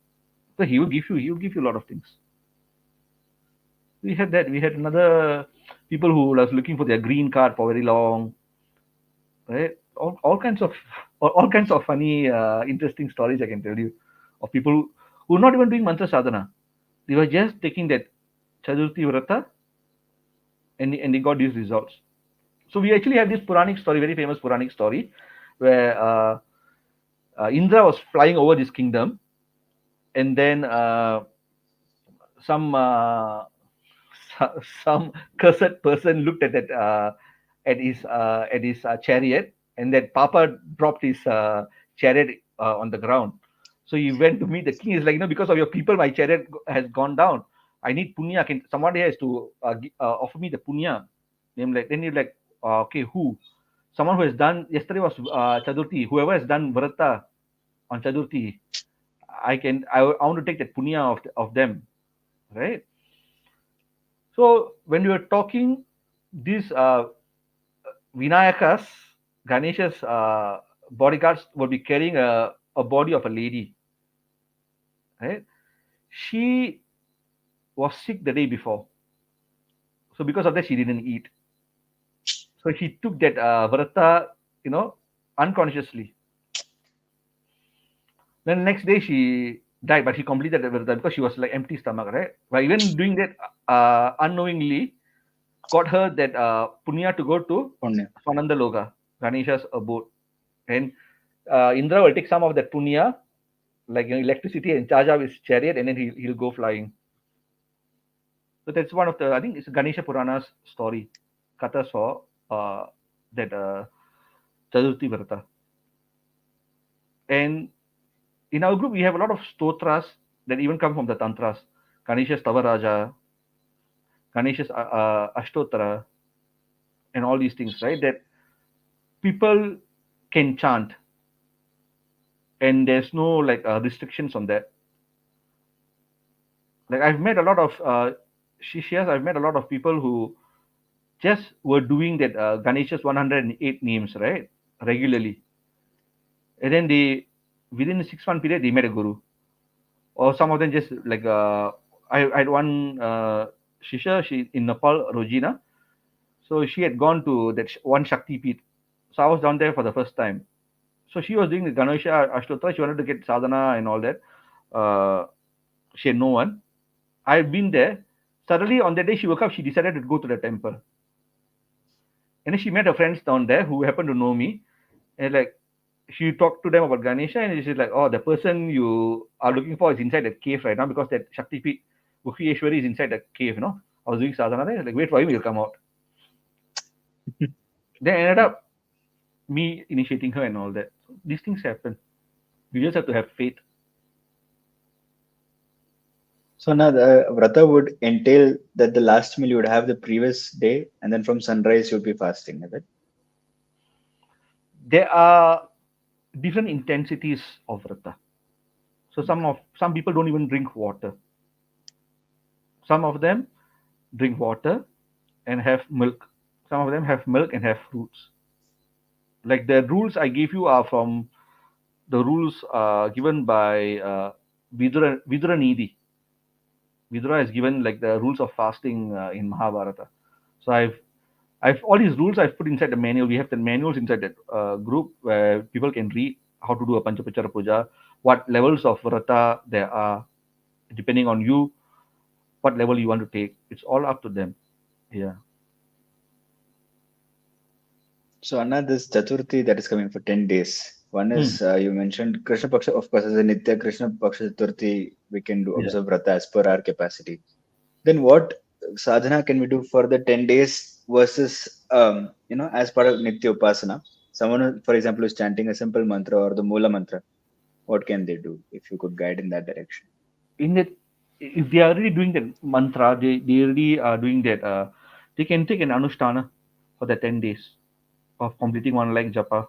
So he will give you a lot of things. We had another people who was looking for their green card for very long, right? All kinds of all kinds of funny, interesting stories I can tell you of people who are not even doing mantra sadhana. They were just taking that Chaturthi Vrata, and they got these results. So we actually have this Puranic story, very famous Puranic story, where Indra was flying over this kingdom, and then some some cursed person looked at that at his chariot, and that Papa dropped his chariot on the ground. So he went to meet the king. He's like, because of your people, my chariot has gone down. I need punya. Somebody has to offer me the punya. name like, then you're like, okay, who? Someone who has done, yesterday was Chaturthi, whoever has done Vrata on Chaturthi, I want to take that punya of them, right? So when you are talking, these Vinayakas, Ganesha's bodyguards will be carrying a body of a lady, right? She was sick the day before, so because of that, she didn't eat. So she took that Vrata, unconsciously. Then next day she died, but she completed the Vrata because she was like empty stomach, right? But even doing that unknowingly, got her that punya to go to Punya. Swananda Loka, Ganesha's abode. And Indra will take some of that punya, like electricity, and charge up his chariot, and then he'll go flying. So that's one of the, I think it's Ganesha Purana's story, Kathas for that Chaturthi Vrata. And in our group, we have a lot of stotras that even come from the Tantras. Ganesha's Tavaraja, Ganesha's Ashtotra, and all these things, right? That people can chant, and there's no like restrictions on that. Like I've met a lot of Shishyas, I've met a lot of people who just were doing that Ganesha's 108 names, right? Regularly. And then within a 6 month period, they met a guru. Or some of them just like, I had one Shishya, she in Nepal, Rojina. So she had gone to that one Shakti Peeth. So I was down there for the first time. So she was doing the Ganesha Ashtotra. She wanted to get sadhana and all that. She had no one. I had been there. Suddenly on that day she woke up, she decided to go to the temple. And then she met her friends down there who happened to know me. And like she talked to them about Ganesha, and she's like, "Oh, the person you are looking for is inside the cave right now because that Shakti Peeth Mukhiyeshwari is inside the cave, I was doing sadhana there. Like, wait for him, he'll come out." Then ended up me initiating her and all that. So these things happen. You just have to have faith. So now the vrata would entail that the last meal you would have the previous day, and then from sunrise you'd be fasting, is it? There are different intensities of vrata. So some people don't even drink water. Some of them drink water and have milk. Some of them have milk and have fruits. Like the rules I gave you are from the rules given by Vidura Nidhi. Vidura has given like the rules of fasting in Mahabharata. So I've all these rules I've put inside the manual. We have the manuals inside that group where people can read how to do a Panchapachara Puja, what levels of vrata there are, depending on you, what level you want to take. It's all up to them. Yeah. So Anna, this Chaturthi that is coming for 10 days. One Hmm. is you mentioned Krishna Paksha, of course, as a Nitya Krishna Paksha Chaturthi, we can do Yeah. observe vrata as per our capacity. Then what sadhana can we do for the 10 days versus, as part of Nitya Upasana? Someone, for example, who's chanting a simple mantra or the Mula mantra, what can they do if you could guide in that direction? In that, if they are already doing that mantra, they already are doing that. They can take an anushtana for the 10 days of completing one like japa.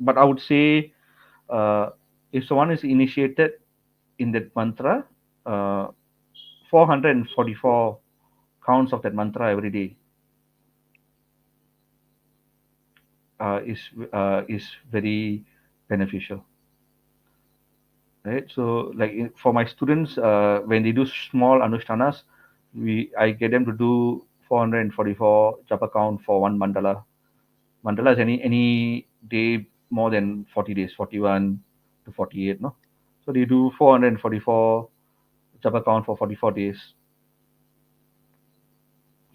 But I would say, uh, if someone is initiated in that mantra, uh, 444 counts of that mantra every day is very beneficial, right? So, like for my students, when they do small anushtanas, I get them to do 444 japa count for one mandala. Mandala is any day more than 40 days, 41 to 48, no? So they do 444 japa count for 44 days.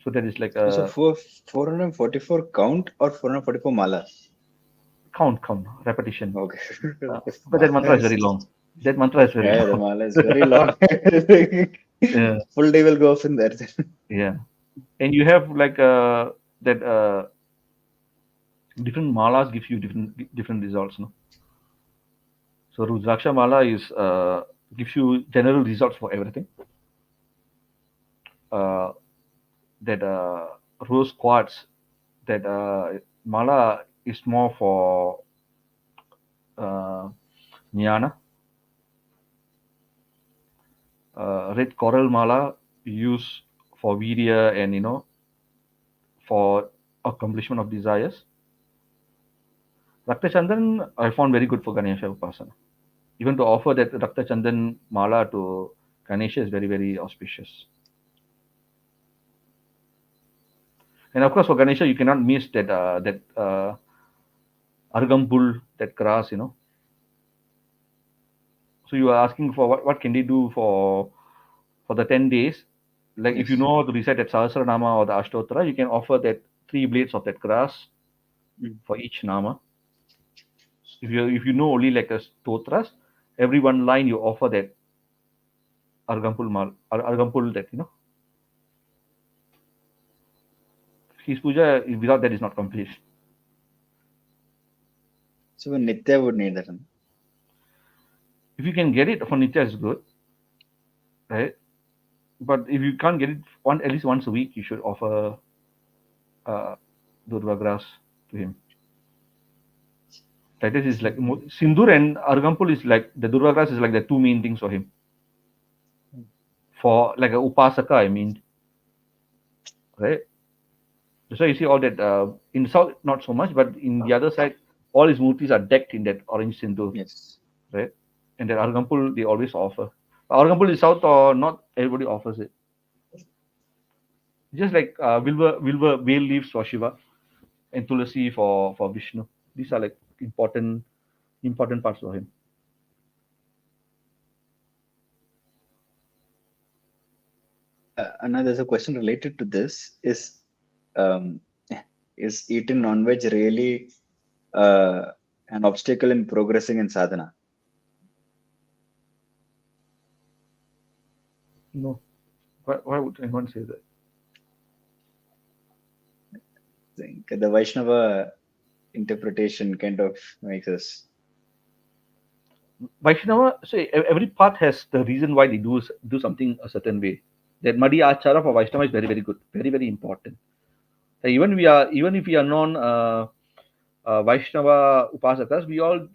So that is like So a 444 count or 444 mala? count, repetition. Okay. But that Mala mantra is very is, long. That mantra is very yeah, the long. mala is very long. Yeah, Full day will go off in there. yeah. And you have like that different malas give you different results, no? So Rudraksha mala is gives you general results for everything. Uh, that rose quartz. That mala is more for uh, jnana. Red coral mala used for virya and for accomplishment of desires. Rakta Chandan I found very good for Ganesha Upasana. Even to offer that Rakta Chandan mala to Ganesha is very, very auspicious. And of course, for Ganesha, you cannot miss that argambul, that grass. So you are asking for what can they do for the 10 days? Like if you Yes. know how to recite that Sahasranama or the Ashtottara, you can offer that 3 blades of that grass Mm. for each nama. If you know only like a stotras, every one line you offer that argampul that. His puja without that is not complete. So Nitya would need that. If you can get it for Nitya is good, right? But if you can't get it at least once a week, you should offer uh, Durva grass to him. That is like Sindur and Argampul is like the Durva grass is like the two main things for him. For like a Upasaka, I mean, right? That's why you see all that in south not so much, but in the other side, all his murtis are decked in that orange Sindur, Yes. right? And that Argampul they always offer. Argampul is south or not everybody offers it. Just like Vilva bay leaves for Shiva and Tulasi for Vishnu. These are like important parts for him. Anna, there's a question related to this. Um, is eating non-veg really uh, an obstacle in progressing in sadhana? No. Why would anyone say that? I think the Vaishnava interpretation kind of makes us. Vaishnava, so every path has the reason why they do something a certain way. That Madi Achara for Vaishnava is very, very good, very, very important. So even if we are non Vaishnava Upasakas, we all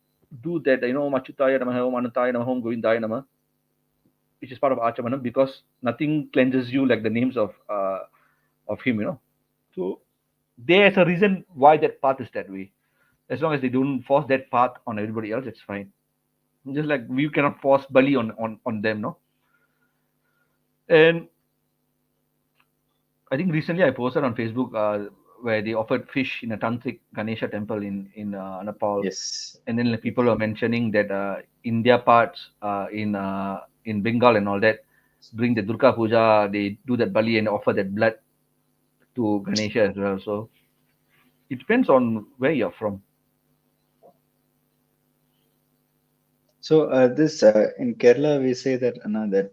do that, Machutaya Namaha, Om Anantaya Namaha, Om Govindaya Namaha, which is part of Achamanam because nothing cleanses you like the names of him. So there's a reason why that path is that way. As long as they don't force that path on everybody else, it's fine. Just like we cannot force Bali on them, no. And I think recently I posted on Facebook where they offered fish in a tantric Ganesha temple in Nepal, Yes. and then like, people were mentioning that India parts in Bengal and all that during the Durga Puja they do that Bali and offer that blood to Ganesha as well. So it depends on where you're from. So this in Kerala we say that Anna, that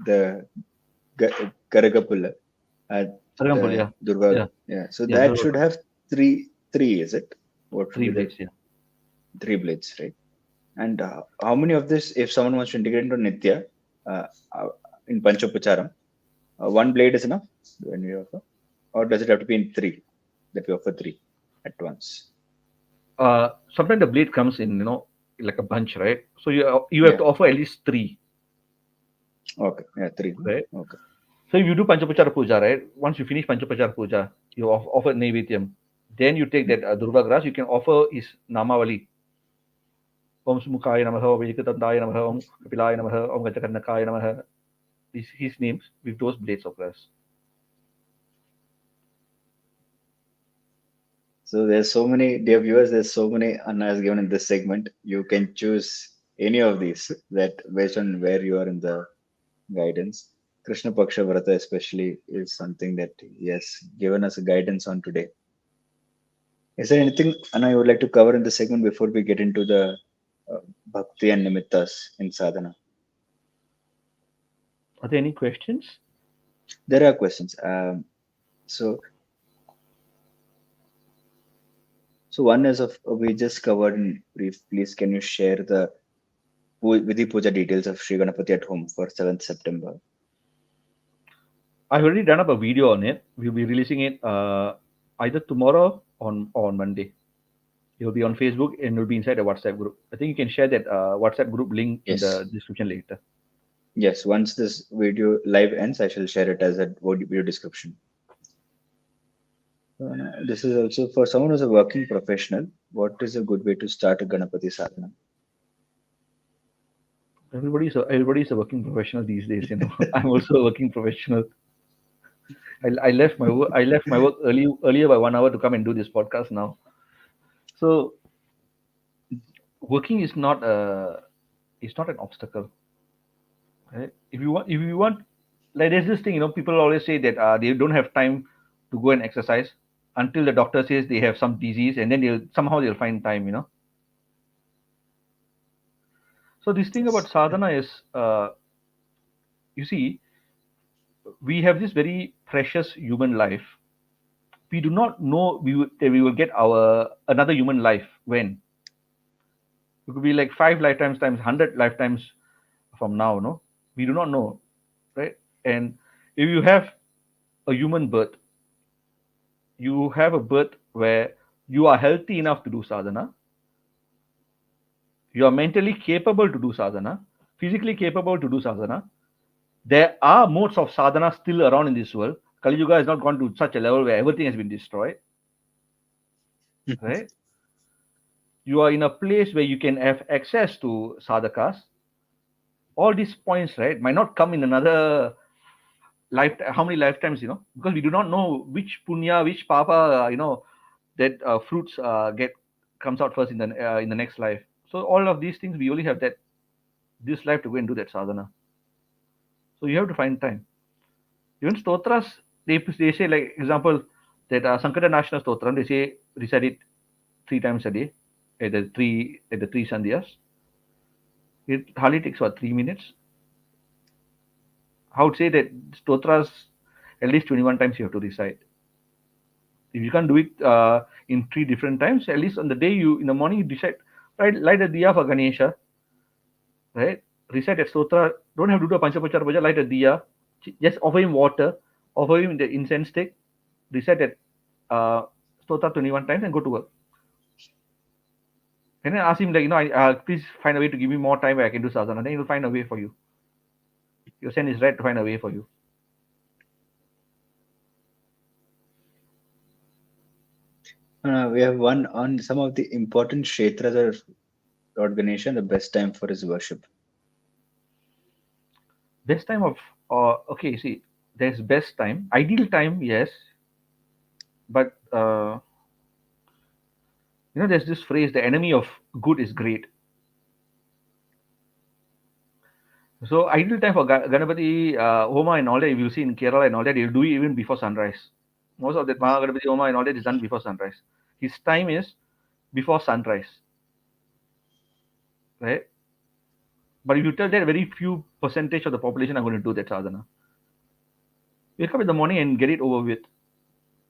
the Karagapula, uh, Argampul, yeah, Durga. yeah, Yeah. So yeah. that should have three. Is it? What should Three be the blades, yeah. three blades, right? And how many of this, if someone wants to integrate into Nitya uh, uh, in Panchopacharam, one blade is enough when we offer, or does it have to be in three that we offer three at once? Sometimes the blade comes in, like a bunch, right? So you have Yeah. to offer at least three, Okay. Yeah. Three. No? right? Okay. So if you do Panchopachara Puja, right? Once you finish Panchopachara Puja, you offer Naivedyam. Then you take Mm. that Durga grass, you can offer his Namavali. Om Sumukhaya Namaha, Om Vijikatandaya Namaha, Om Kapilaya Namaha, Om Gajakarnakaya Namaha. His names with those blades of grass. So there's so many, dear viewers, there's so many Anna has given in this segment. You can choose any of these that based on where you are in the guidance. Krishna Paksha Vrata especially is something that he has given us a guidance on today. Is there anything, Anna, you would like to cover in this segment before we get into the bhakti and nimittas in sadhana? Are there any questions? There are questions. So, so one is of we just covered in brief. Please, can you share the Vidhi Puja details of Sri Ganapati at home for 7th September? I've already done up a video on it. We'll be releasing it either tomorrow or on Monday. It will be on Facebook and it will be inside a WhatsApp group. I think you can share that WhatsApp group link in the Yes. description later. Yes. Once this video live ends, I shall share it as a video description. This is also for someone who's a working professional. What is a good way to start a Ganapati sadhana? Everybody's a working professional these days. I'm also a working professional. I left my work earlier by 1 hour to come and do this podcast now. So working is not an obstacle. Right? If you want, like there's this thing, people always say that they don't have time to go and exercise until the doctor says they have some disease, and then they'll find time. So this thing about sadhana is, you see, we have this very precious human life. We do not know that we will get our another human life when. It could be like 5 lifetimes times 100 lifetimes from now. No, we do not know, right? And if you have a human birth, you have a birth where you are healthy enough to do sadhana, you are mentally capable to do sadhana, physically capable to do sadhana. There are modes of sadhana still around in this world. Kali Yuga has not gone to such a level where everything has been destroyed, right? You are in a place where you can have access to sadhakas. All these points, right, might not come in another life. How many lifetimes, because we do not know which punya, which papa, that fruits get comes out first in the next life. So all of these things we only have that this life to go and do that sadhana. So you have to find time. Even stotras, they say, like example, that Sankata Nashna Stotram, they say recite it 3 times a day at the three sandhyas. It hardly takes 3 minutes. I would say that stotras at least 21 times you have to recite. If you can't do it in 3 different times, at least on the day in the morning you decide, right, light a diya for Ganesha, right? Recite a stotra. Don't have to do a panchapachara puja. Light a diya. Just offer him water. Offer him the incense stick. Recite that stotra 21 times and go to work. And then ask him, like, please find a way to give me more time where I can do sadhana. Then he'll find a way for you. Your saint is right to find a way for you. We have one on some of the important kshetras of Lord Ganesha, the best time for his worship. Best time of okay, see, there's best time, ideal time, yes, but there's this phrase: the enemy of good is great. So ideal time for Ganapati Homa and all that, if you see in Kerala and all that, they'll do it even before sunrise. Most of that MahaGanapati Homa and all that is done before sunrise. His time is before sunrise, right? But if you tell that, very few percentage of the population are going to do that sadhana. Wake up in the morning and get it over with.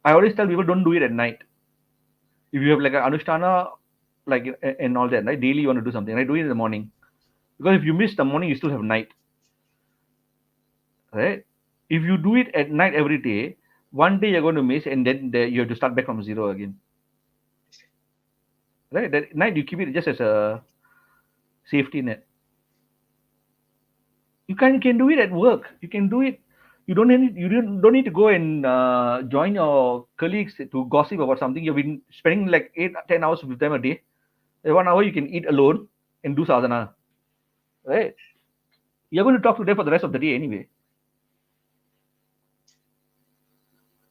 I always tell people, don't do it at night. If you have like an anushtana, like and all that, right? Daily you want to do something, right? Do it in the morning. Because if you miss the morning, you still have night, right? If you do it at night every day, one day you're going to miss, and then you have to start back from zero again, right? That night you keep it just as a safety net. You can do it at work. You can do it. You don't need to go and join your colleagues to gossip about something. You've been spending like 8-10 hours with them a day. 1 hour you can eat alone and do sadhana, right? You're going to talk to them for the rest of the day anyway.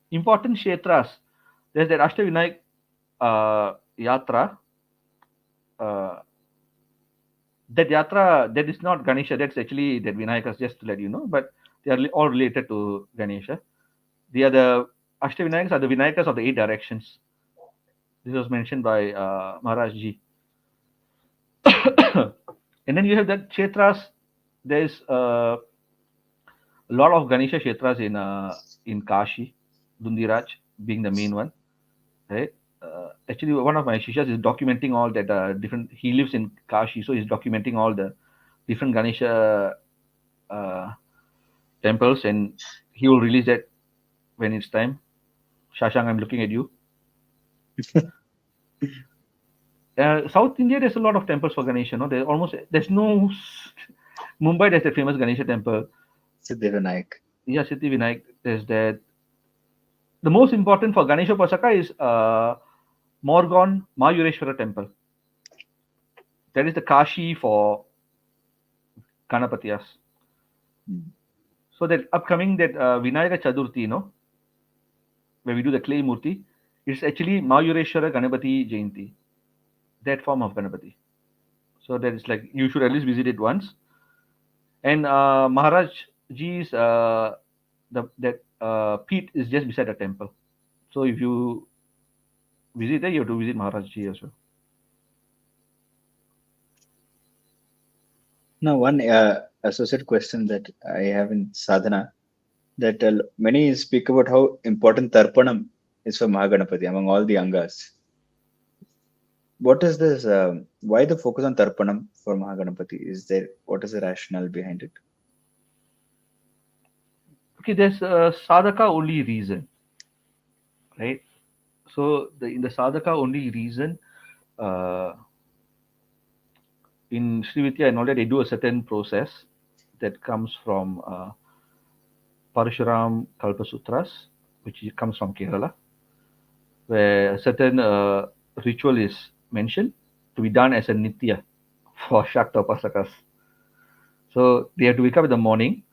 Important kshetras. There's that Ashtavinayak yatra. That yatra, that is not Ganesha. That's actually that Vinayakas, just to let you know. But they are all related to Ganesha. They are the Ashtavinayakas are the Vinayakas of the 8 directions. This was mentioned by Maharaj Ji. And then you have that kshetras. There's a lot of Ganesha kshetras in Kashi, Dundiraj being the main one, right? Actually, one of my shishas is documenting all that different. He lives in Kashi, so he's documenting all the different Ganesha temples, and He will release that when it's time. Shashank, I'm looking at you. South India, there's a lot of temples for Ganesha. No, there's no Mumbai. There's a famous Ganesha temple. Siddhivinayak. Yeah, Siddhi Vinayak. There's that. The most important for Ganesha Pasaka is Morgon Mayureshwara temple. That is the Kashi for Ganapatiyas. Hmm. So that upcoming that Vinayaka Chaturthi, where we do the clay murti, it's actually Mayureshwara Ganapati Jayanti. That form of Ganapati. So that is like you should at least visit it once. And Maharaj Ji's that peat is just beside the temple. So if you visit there, you have to visit Maharaj Ji as well. Now, one associate question that I have in sadhana, that many speak about how important Tarpanam is for Mahaganapati among all the Angas. What is this? Why the focus on Tarpanam for Mahaganapati? What is the rationale behind it? Okay, there's a sadhaka only reason, right? So in the sadhaka only reason, uh, in Sri Vidya and all that, they do a certain process that comes from Parshuram Kalpasutras, which comes from Kerala, where a certain ritual is mentioned to be done as a nitya for Shakta Upasakas. So they have to wake up in the morning,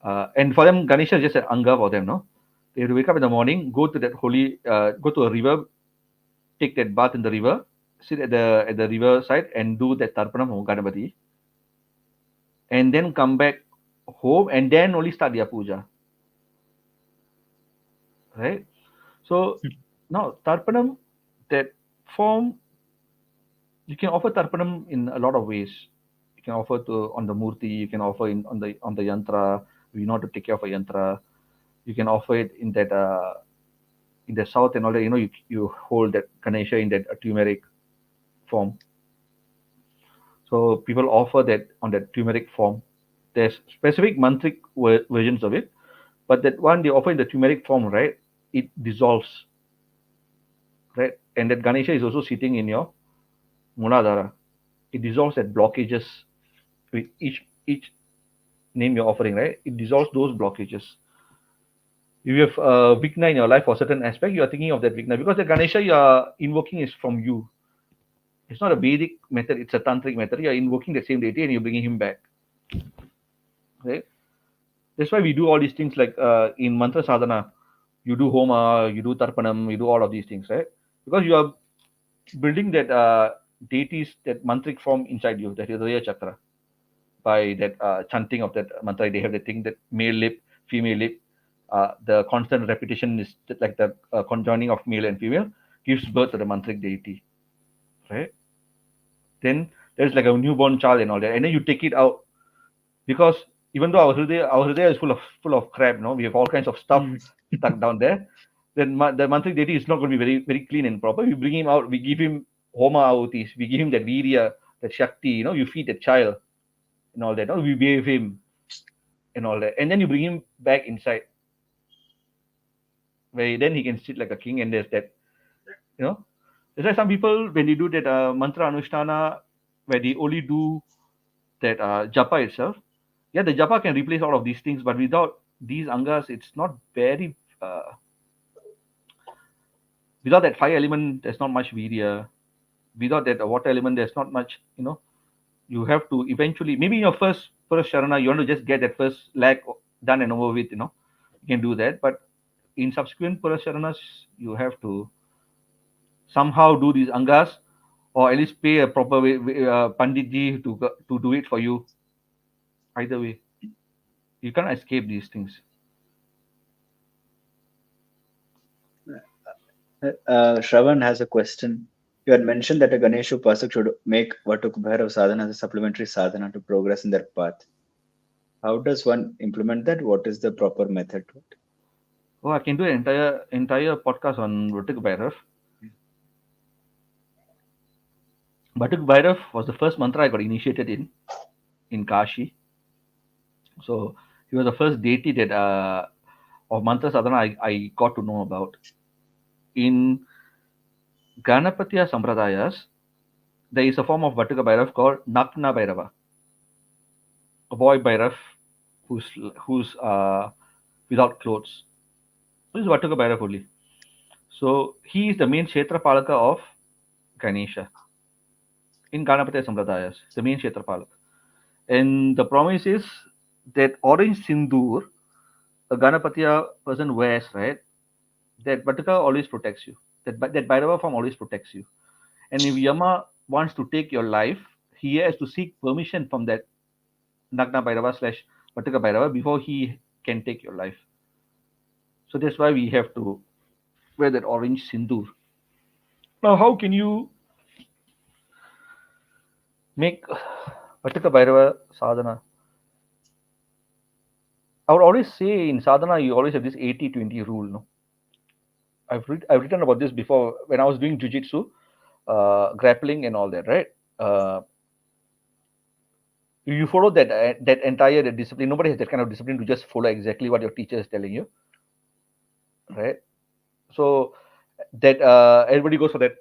and for them, Ganesha is just an anga for them, no? They have to wake up in the morning, go to that go to a river, take that bath in the river, sit at the river side, and do that Tarpanam of Ganapati, and then come back home, and then only start their puja, right? So now Tarpanam, that form, you can offer Tarpanam in a lot of ways. You can offer to on the murti, you can offer on the yantra. We know how to take care of a yantra. You can offer it in the south and all that. You hold that Ganesha in that turmeric form. So people offer that on that turmeric form. There's specific mantric versions of it, but that one they offer in the turmeric form, right? It dissolves, right? And that Ganesha is also sitting in your Muladhara. It dissolves that blockages with each name you're offering, right? It dissolves those blockages. If you have Vigna in your life for a certain aspect, you are thinking of that Vigna because the Ganesha you are invoking is from you. It's not a Vedic method, it's a tantric method. You are invoking the same deity and you're bringing him back, right? That's why we do all these things like in mantra sadhana, you do homa, you do tarpanam, you do all of these things, right? Because you are building that deities, that mantric form inside you, that Hridaya chakra, by that chanting of that mantra. They have the thing that male lip, female lip. The constant repetition is like the conjoining of male and female gives birth to the mantric deity, right? Then there's like a newborn child and all that, and then you take it out because even though our hridaya is full of crap, we have all kinds of stuff Hmm. stuck down there. Then the mantric deity is not going to be very very clean and proper. We bring him out, we give him homa ahutis, we give him that virya, that shakti. You feed the child and all that. We bathe him and all that, and then you bring him back inside, where then he can sit like a king. And there's that, you know. There's like some people when they do that mantra anushtana, where they only do that japa itself. Yeah, the japa can replace all of these things, but without these angas, it's not very. Without that fire element, there's not much virya. Without that water element, there's not much. You have to eventually, maybe in your first sharana, you want to just get that first lag done and over with. You can do that, but in subsequent Purasharanas, you have to somehow do these angas, or at least pay a proper panditji to do it for you. Either way, you can't escape these things. Shravan has a question. You had mentioned that a Ganesha Upasak should make Vatuk Bhairav sadhana as a supplementary sadhana to progress in their path. How does one implement that? What is the proper method to it? Oh, I can do an entire podcast on Vatuk Bhairav. Vatuk Bhairav was the first mantra I got initiated in Kashi. So he was the first deity that of mantra sadhana I got to know about. In Ganapatiya Sampradayas, there is a form of Vatuka Bhairav called Nakna Bhairava, a boy Bhairav who's who's without clothes. This is Vatuka Bhairav only. So he is the main Kshetrapalaka of Ganesha in Ganapatiya Sampradayas, the main Kshetrapalaka. And the promise is that orange sindoor a Ganapatiya person wears, right? That Vatuka always protects you. That Bhairava form always protects you. And if Yama wants to take your life, he has to seek permission from that Nagna Bhairava slash Vatuka Bhairava before he can take your life. So that's why we have to wear that orange sindoor. Now, how can you make Vatuka Bhairava sadhana? I would always say in sadhana, you always have this 80-20 rule. No, I've written about this before when I was doing jujitsu, grappling and all that, right? You follow that entire discipline. Nobody has that kind of discipline to just follow exactly what your teacher is telling you, right? So that everybody goes for that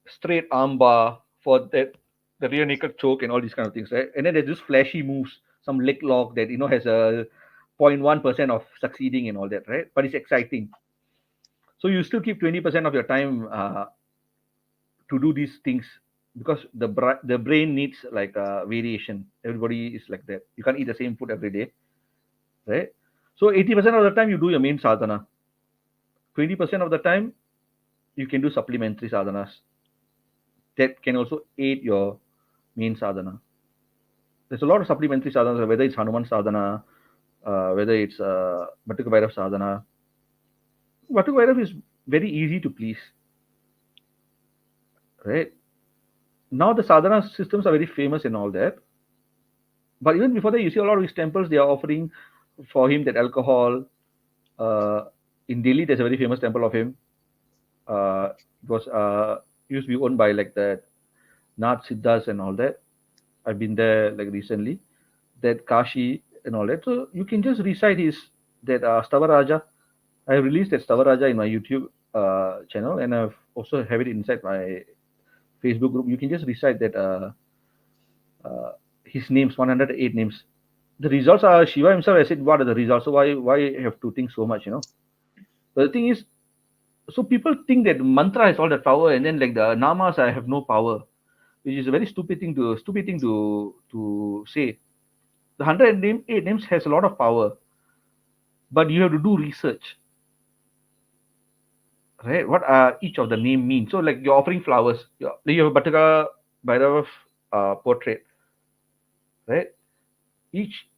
straight arm bar, for that the rear naked choke and all these kind of things, right? And then there's just flashy moves, some leg lock that has a 0.1% of succeeding and all that, right? But it's exciting. So you still keep 20% of your time to do these things because the brain needs like variation. Everybody is like that. You can't eat the same food every day, right? So 80% of the time you do your main sadhana. 20% of the time you can do supplementary sadhanas that can also aid your main sadhana. There's a lot of supplementary sadhanas, whether it's Hanuman sadhana, whether it's Vatuka Bhairav sadhana. Vatuka Bhairav is very easy to please, right? Now the sadhana systems are very famous and all that. But even before that, you see a lot of these temples, they are offering for him that alcohol. In Delhi, there's a very famous temple of him. It was used to be owned by like the Nath Siddhas and all that. I've been there like recently. That Kashi and all that. So you can just recite his that Stavaraja. I released that Stavaraja in my YouTube channel, and I've also have it inside my Facebook group. You can just recite that his names, 108 names. The results are Shiva himself. I said, what are the results? So why have to think so much? But the thing is, so people think that mantra has all the power, and then like the namas I have no power, which is a very stupid thing to say. The 108 names has a lot of power, but you have to do research, right? What each of the name means. So like you're offering flowers, you have a Bhataka Bhairava portrait, right? Each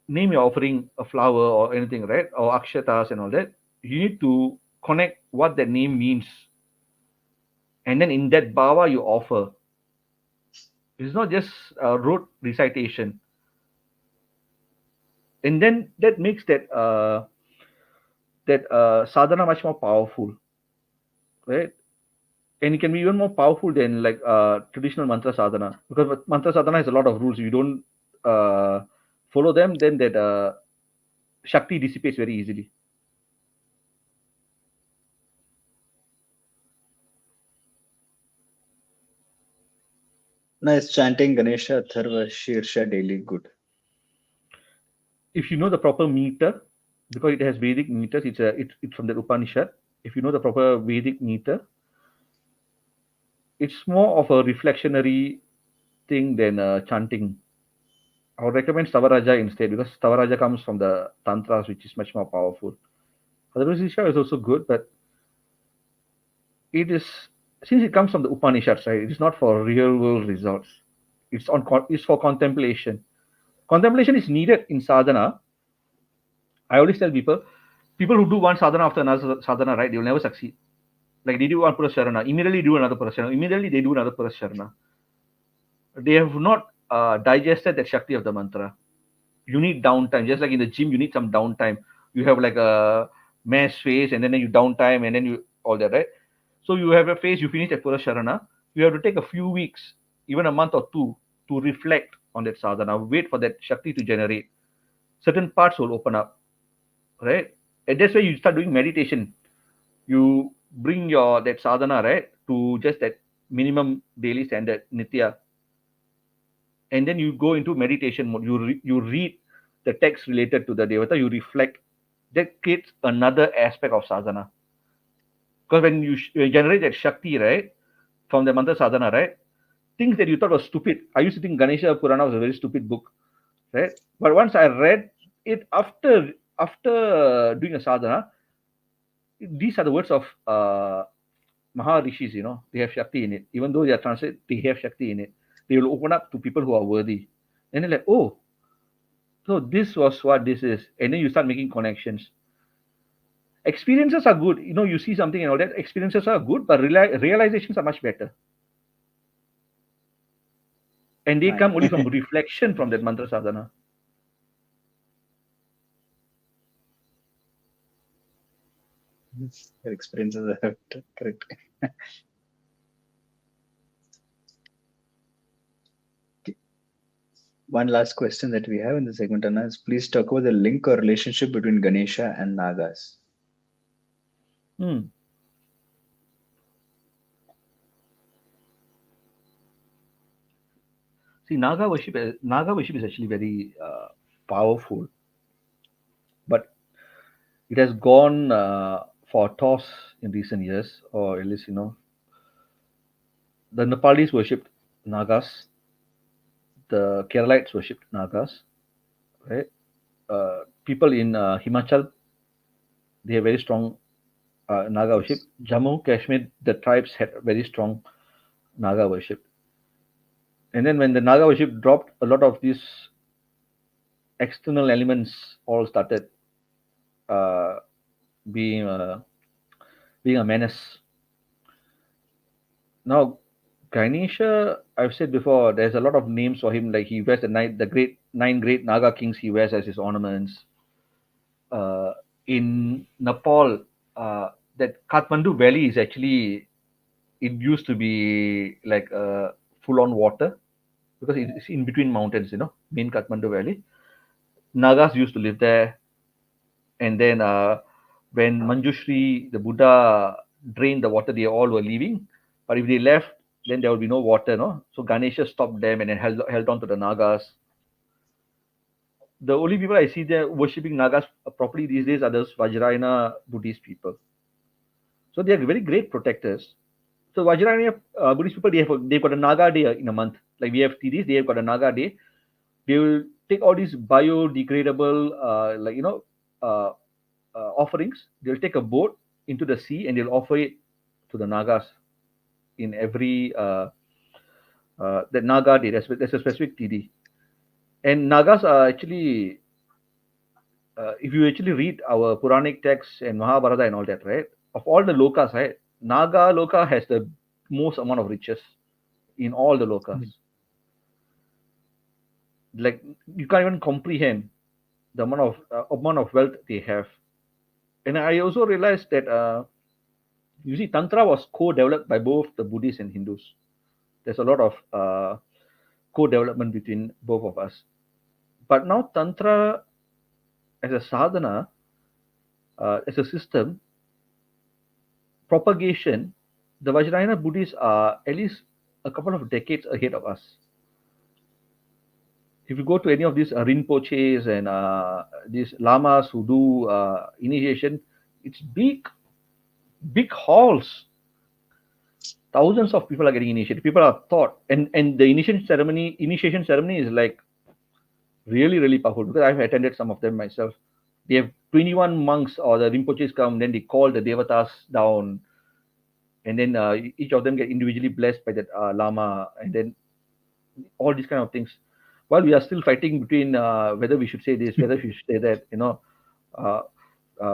name you're offering a flower or anything, right? Or akshatas and all that. You need to connect what that name means, and then in that bhava you offer. It's not just rote recitation, and then that makes that sadhana much more powerful, right? And it can be even more powerful than like traditional mantra sadhana, because mantra sadhana has a lot of rules. If you don't follow them, then that shakti dissipates very easily. Nice chanting Ganesha Tharva Shirsha daily. Good. If you know the proper meter, because it has Vedic meters, it's from the Upanishad. If you know the proper Vedic meter, it's more of a reflectionary thing than chanting. I would recommend Stavaraja instead, because Stavaraja comes from the Tantras, which is much more powerful. Otherwise, Isha is also good, but it is, since it comes from the Upanishads, right? It is not for real world results. It's for contemplation. Contemplation is needed in sadhana. I always tell people who do one sadhana after another sadhana, right? They will never succeed. Like they do one Purasharana, immediately do another Purasharana, immediately they do another Purasharana. They have not digested that Shakti of the mantra. You need downtime. Just like in the gym, you need some downtime. You have like a mass phase, and then you downtime, and then you all that, right? So you have a phase, you finish at Purasharana. You have to take a few weeks, even a month or two, to reflect on that sadhana. Wait for that Shakti to generate. Certain parts will open up, right? And that's where you start doing meditation. You bring that sadhana, right, to just that minimum daily standard, nitya. And then you go into meditation mode. You read the text related to the devata, you reflect. That creates another aspect of sadhana. Because when you generate that Shakti, right, from the mantra sadhana, right, things that you thought was stupid. I used to think Ganesha Purana was a very stupid book, right? But once I read it after doing a sadhana, these are the words of Maharishis, they have Shakti in it. Even though they are translated, they have Shakti in it. They will open up to people who are worthy. And they're like, oh, so this was what this is. And then you start making connections. Experiences are good. You see something and all that. Experiences are good, but realizations are much better. And they come only from reflection from that mantra sadhana. Your experiences are correct. One last question that we have in the segment, Anna, is please talk about the link or relationship between Ganesha and Nagas. Hmm. See, Naga worship is actually very powerful, but it has gone for a toss in recent years, or at least the Nepalis worshipped Nagas, the Keralites worshipped Nagas, right? People in Himachal, they have very strong Naga worship. Yes. Jammu, Kashmir, the tribes had very strong Naga worship. And then when the Naga worship dropped, a lot of these external elements all started uh, being being a menace. Now, Ganesha, I've said before, there's a lot of names for him. Like he wears the nine great Naga kings. He wears as his ornaments. In Nepal, that Kathmandu Valley is actually, it used to be like full-on water because it's in between mountains. Main Kathmandu Valley. Nagas used to live there, and then when Manjushri, the Buddha, drained the water, they all were leaving. But if they left, then there would be no water, no? So Ganesha stopped them and then held on to the Nagas. The only people I see there worshipping Nagas properly these days are those Vajrayana Buddhist people. So they are very great protectors. So Vajrayana Buddhist people, they've got a Naga day in a month. Like we have TDs, they have got a Naga day. They will take all these biodegradable, uh, offerings. They'll take a boat into the sea and they'll offer it to the Nagas in every that Naga day. There's a specific TD. And Nagas are actually, if you actually read our Puranic texts and Mahabharata and all that, right? Of all the lokas, right? Naga loka has the most amount of riches in all the lokas. Mm. Like you can't even comprehend the amount of wealth they have. And I also realized that you see, Tantra was co-developed by both the Buddhists and Hindus. There's a lot of co-development between both of us. But now Tantra as a sadhana, as a system, propagation, the Vajrayana Buddhists are at least a couple of decades ahead of us. If you go to any of these Rinpoches and these lamas who do initiation, it's big halls. Thousands of people are getting initiated. People are taught, and the initiation ceremony is like really really powerful because I've attended some of them myself. They have 21 monks or the Rinpoches come, then they call the Devatas down, and then each of them get individually blessed by that Lama, and then all these kind of things. While we are still fighting between whether we should say this, whether we should say that, uh,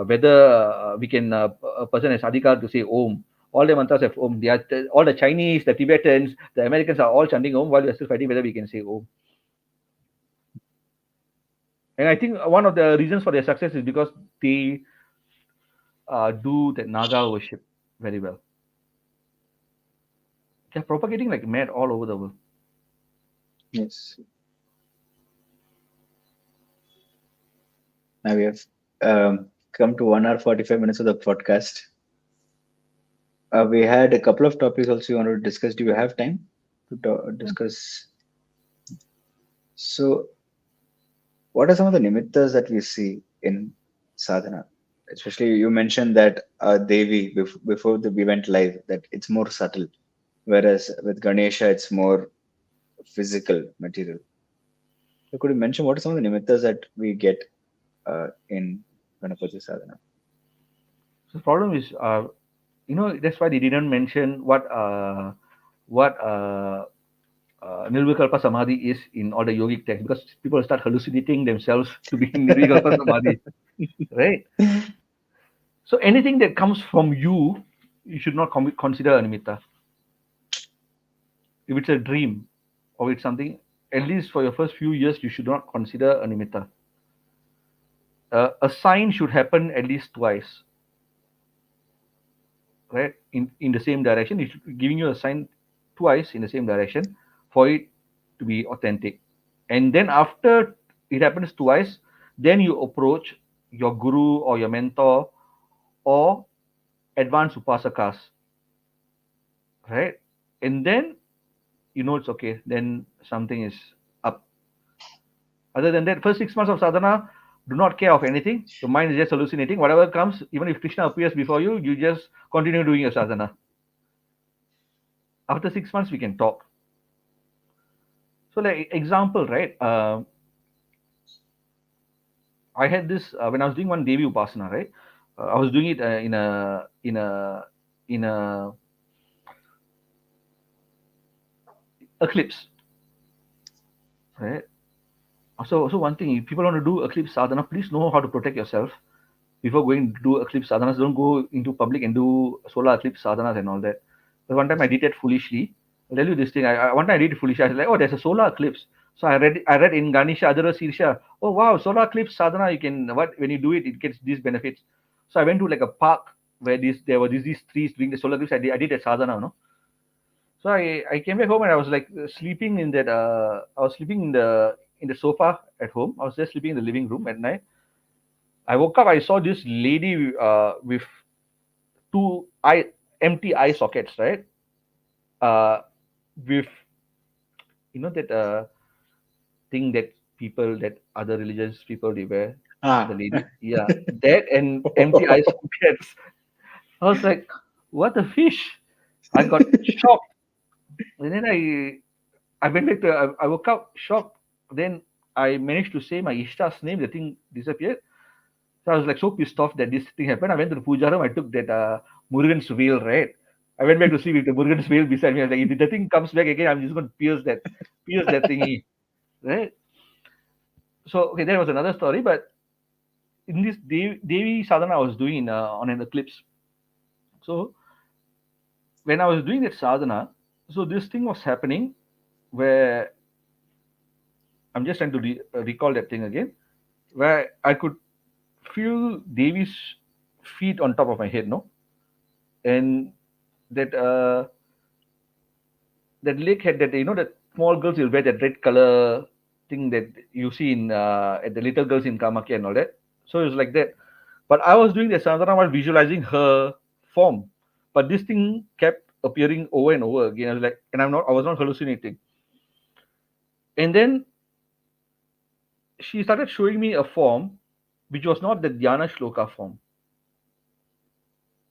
whether we can, a person has adhikar to say Om. All the mantras have Om. All the Chinese, the Tibetans, the Americans are all chanting Om while we are still fighting whether we can say Om. And I think one of the reasons for their success is because they do the Naga worship very well. They're propagating like mad all over the world. Yes. Now we have um, come to 1 hour 45 minutes of the podcast. We had a couple of topics also you wanted to discuss. Do you have time to discuss? So, what are some of the nimittas that we see in sadhana? Especially, you mentioned that Devi before we went live that it's more subtle, whereas with Ganesha it's more physical, material. So, could you mention what are some of the nimittas that we get in Ganapati sadhana? So the problem is, that's why they didn't mention what Nirvikalpa Samadhi is in all the yogic texts, because people start hallucinating themselves to be in Nirvikalpa Samadhi, right? So anything that comes from you, you should not consider a nimitta. If it's a dream or it's something, at least for your first few years, you should not consider a nimitta. A sign should happen at least twice, right? In the same direction, it's giving you a sign twice in the same direction for it to be authentic. And then after it happens twice, then you approach your guru or your mentor or advanced upasakas, right? And then you know it's okay, then something is up. Other than that, first 6 months of sadhana, do not care of anything. Your mind is just hallucinating. Whatever comes, even if Krishna appears before you, you just continue doing your sadhana. After 6 months, we can talk. So, like example, right? I had this when I was doing one Devi Upasana, right? I was doing it in a eclipse, right? So one thing, if people want to do eclipse sadhana, please know how to protect yourself before going to do eclipse sadhanas. Don't go into public and do solar eclipse sadhanas and all that. But one time I did it foolishly. I'll tell you this thing. One time I did it foolishly. I was like, oh, there's a solar eclipse. So I read in Ganesha Adara Sirsha, oh wow, solar eclipse sadhana, you can when you do it, it gets these benefits. So I went to like a park where there were these trees doing the solar eclipse. I did a sadhana, no? So I came back home and I was like sleeping in that I was sleeping in the sofa at home. I was just sleeping in the living room at night. I woke up. I saw this lady with two empty eye sockets, right? Uh, with that thing that other religious people they wear, the Ah, lady, yeah, that and empty eye sockets. I was like, what a fish! I got shocked, and then I went back to I woke up shocked. Then I managed to say my Ishta's name. The thing disappeared. So I was like so pissed off that this thing happened. I went to the puja room. I took that Murugan's veil, right? I went back to sleep with the Murugan's veil beside me. I was like, if the thing comes back again, I'm just going to pierce that thingy, right? So okay, that was another story. But in this Devi sadhana, I was doing on an eclipse. So when I was doing that sadhana, so this thing was happening where I'm just trying to recall that thing again, where I could feel Devi's feet on top of my head, no, and that that lake had that that small girls will wear that red color thing that you see in at the little girls in Kamakhya and all that. So it was like that. But I was doing the sadhana while visualizing her form, but this thing kept appearing over and over again. I was like, and I was not hallucinating. And then she started showing me a form which was not the Dhyana Shloka form.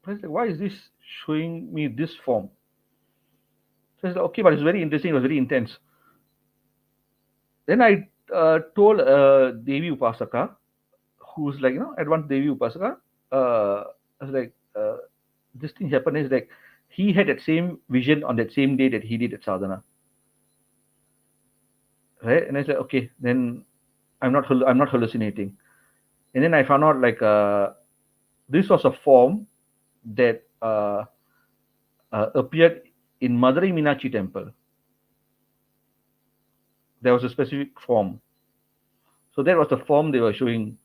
I was like, why is this showing me this form? So I said, okay, but it's very interesting. It was very intense. Then I told Devi Upasaka, who's like, advanced Devi Upasaka, I was like, this thing happened is like, he had that same vision on that same day that he did at sadhana. Right? And I said, okay, then I'm not hallucinating. And then I found out like this was a form that appeared in Madurai Meenakshi temple. There was a specific form. So that was the form they were showing.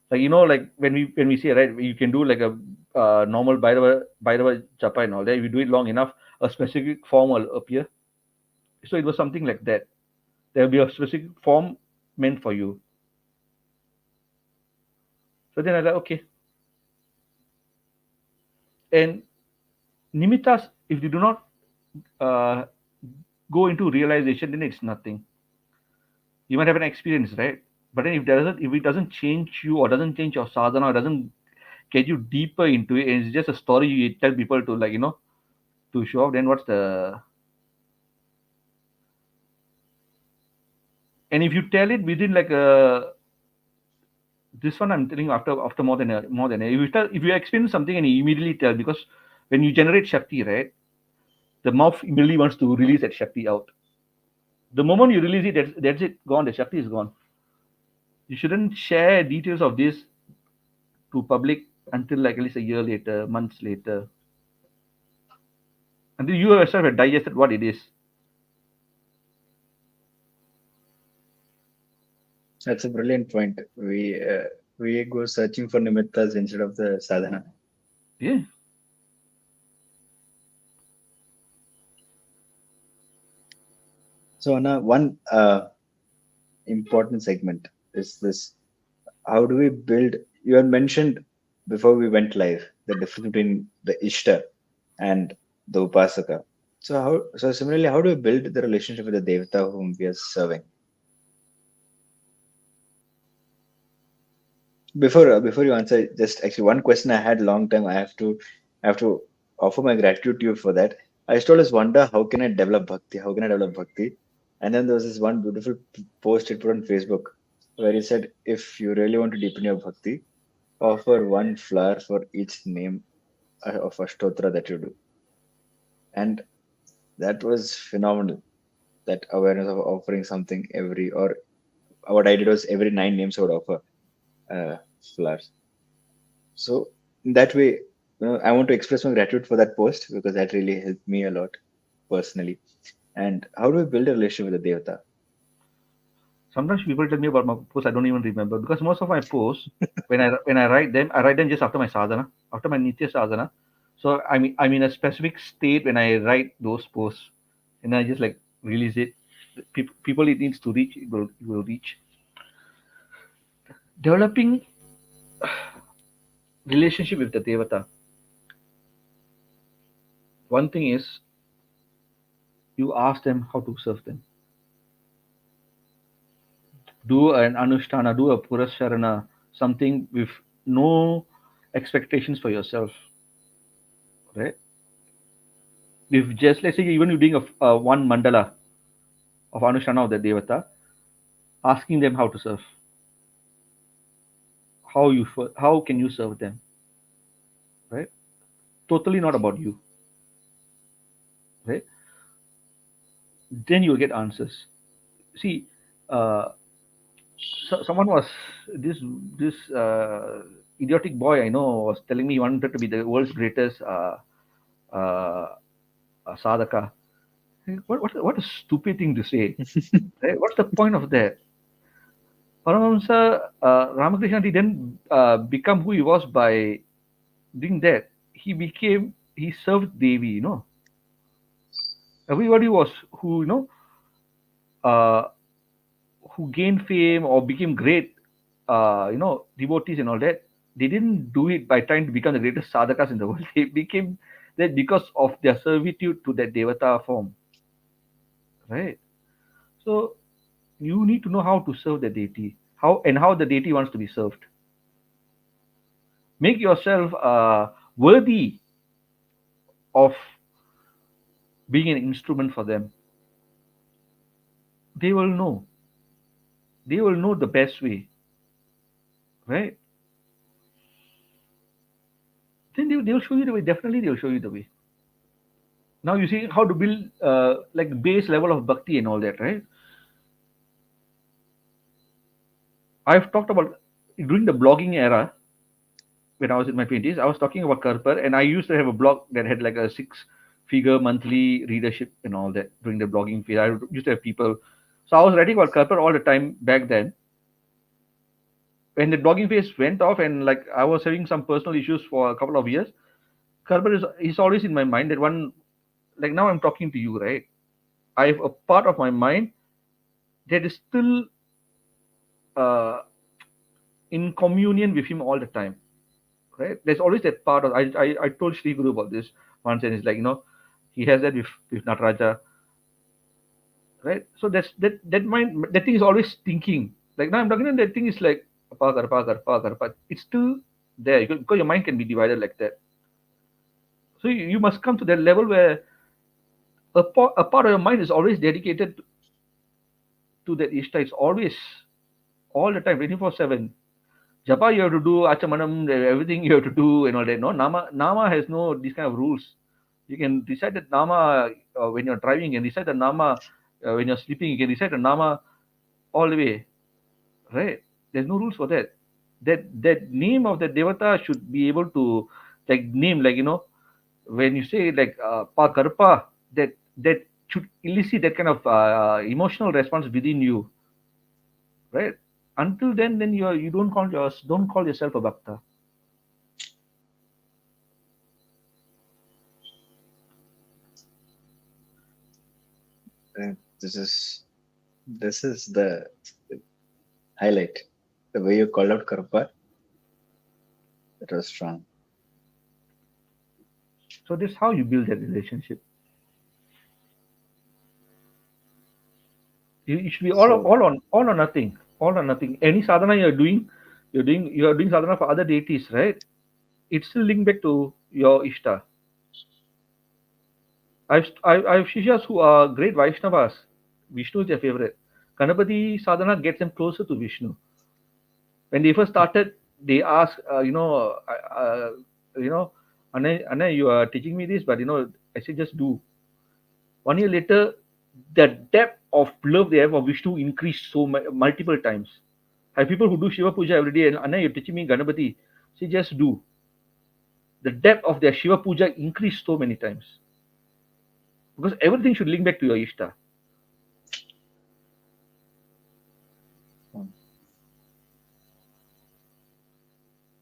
Like like when we say, right, you can do like a normal Bhairava japa and all that. If you do it long enough, a specific form will appear. So it was something like that. There will be a specific form meant for you. So then I was like, okay. And nimittas, if you do not uh, go into realization, then it's nothing. You might have an experience, right? But then if it doesn't change you or doesn't change your sadhana or doesn't get you deeper into it, and it's just a story you tell people to, like, to show off, then what's the. And if you tell it within like this one, I'm telling you, after more than if you experience something and you immediately tell, because when you generate shakti, right, the mouth immediately wants to release that shakti out. The moment you release it, that's it, gone. The shakti is gone. You shouldn't share details of this to public until like at least a year later, months later, until you yourself have digested what it is. That's a brilliant point. We go searching for nimittas instead of the sadhana. Yeah. So, Anna, one important segment is this: how do we build? You had mentioned before we went live the difference between the Ishta and the Upasaka. So similarly, how do we build the relationship with the Devata whom we are serving? Before you answer, just actually one question I had long time. I have to offer my gratitude to you for that. I used to always wonder how can I develop bhakti? How can I develop bhakti? And then there was this one beautiful post you put on Facebook where you said if you really want to deepen your bhakti, offer one flower for each name of a stotra that you do. And that was phenomenal. That awareness of offering something every, or what I did was every 9 names I would offer flowers. So in that way, I want to express my gratitude for that post because that really helped me a lot personally. And how do we build a relationship with the Devata? Sometimes people tell me about my posts, I don't even remember, because most of my posts, when I write them just after my sadhana, after my nitya sadhana. So I'm in a specific state when I write those posts, and I just like release it. People it needs to reach, it will reach. Developing relationship with the devata. One thing is you ask them how to serve them. Do an anushtana, do a purasharana, something with no expectations for yourself, right? If just let's say even you're doing a one mandala of anushtana of the devata, asking them how to serve, how can you serve them, right? Totally not about you, right? Then you'll get answers. See, uh, someone was this this idiotic boy I know was telling me he wanted to be the world's greatest uh, sadhaka. What a stupid thing to say, right? What's the point of that? Paramahamsa Ramakrishna didn't become who he was by doing that. He served Devi, Everybody was who, uh, who gained fame or became great, devotees and all that. They didn't do it by trying to become the greatest sadhakas in the world. They became that because of their servitude to that devata form, right? So you need to know how to serve the deity, how the deity wants to be served. Make yourself worthy of being an instrument for them. They will know. They will know the best way, right? Then they'll show you the way. Definitely, they'll show you the way. Now you see how to build like base level of bhakti and all that, right? I've talked about during the blogging era when I was in my 20s. I was talking about Karpar, and I used to have a blog that had like a six-figure monthly readership and all that during the blogging phase. I used to have people. So I was writing about Karpar all the time back then. When the blogging phase went off, and like I was having some personal issues for a couple of years, Karpar is always in my mind. That one, like now I'm talking to you, right? I have a part of my mind that is still uh, in communion with him all the time, right? There's always that part of I told Sri Guru about this once, and it's like, he has that with Nataraja, right? So that mind, that thing is always thinking. Like now I'm talking, and that thing is like but it's still there because your mind can be divided like that. So you must come to that level where a part of your mind is always dedicated to that Ishta. It's always all the time, 24/7. Japa you have to do, Achamanam, everything you have to do and all that. No, Nama has no these kind of rules. You can recite the Nama when you're driving, you can recite the Nama when you're sleeping, you can recite the Nama all the way. Right? There's no rules for that. That name of the Devata should be able to like name, like when you say like Pa Karpa, that should elicit that kind of emotional response within you, right? Until then you don't call yourself a bhakta. Uh, this is this is the highlight. The way you called out Karpa, it was strong. So this is how you build that relationship. It should be So all or nothing, all or nothing. Any sadhana you are doing sadhana for other deities, right? It's still linked back to your Ishta. I've Shishas who are great Vaishnavas. Vishnu is their favorite. Ganapati sadhana gets them closer to Vishnu. When they first started, they asked, you know, Anna, you are teaching me this, but I said just do. 1 year later, the depth of love they have for Vishnu increased so multiple times. I have people who do Shiva Puja every day, and Anna, you're teaching me Ganapati. Say just do. The depth of their Shiva Puja increased so many times. Because everything should link back to your Ishta.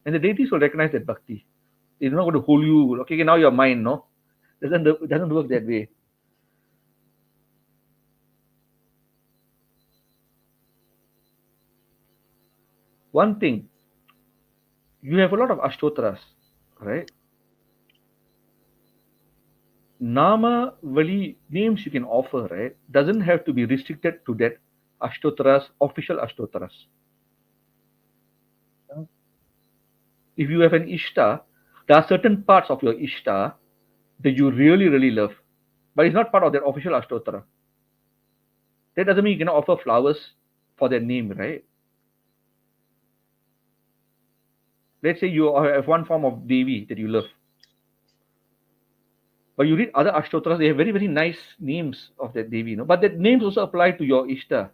And the deities will recognize that bhakti. They're not going to hold you, okay, now you're mine, no? It doesn't work that way. One thing, you have a lot of ashtotras, right? Nama Vali names you can offer, right? Doesn't have to be restricted to that ashtotras, official ashtotras. If you have an Ishta, there are certain parts of your Ishta that you really, really love, but it's not part of that official ashtotra. That doesn't mean you cannot offer flowers for their name, right? Let's say you have one form of Devi that you love, but you read other ashtotras, they have very, very nice names of that Devi, but that names also apply to your Ishta.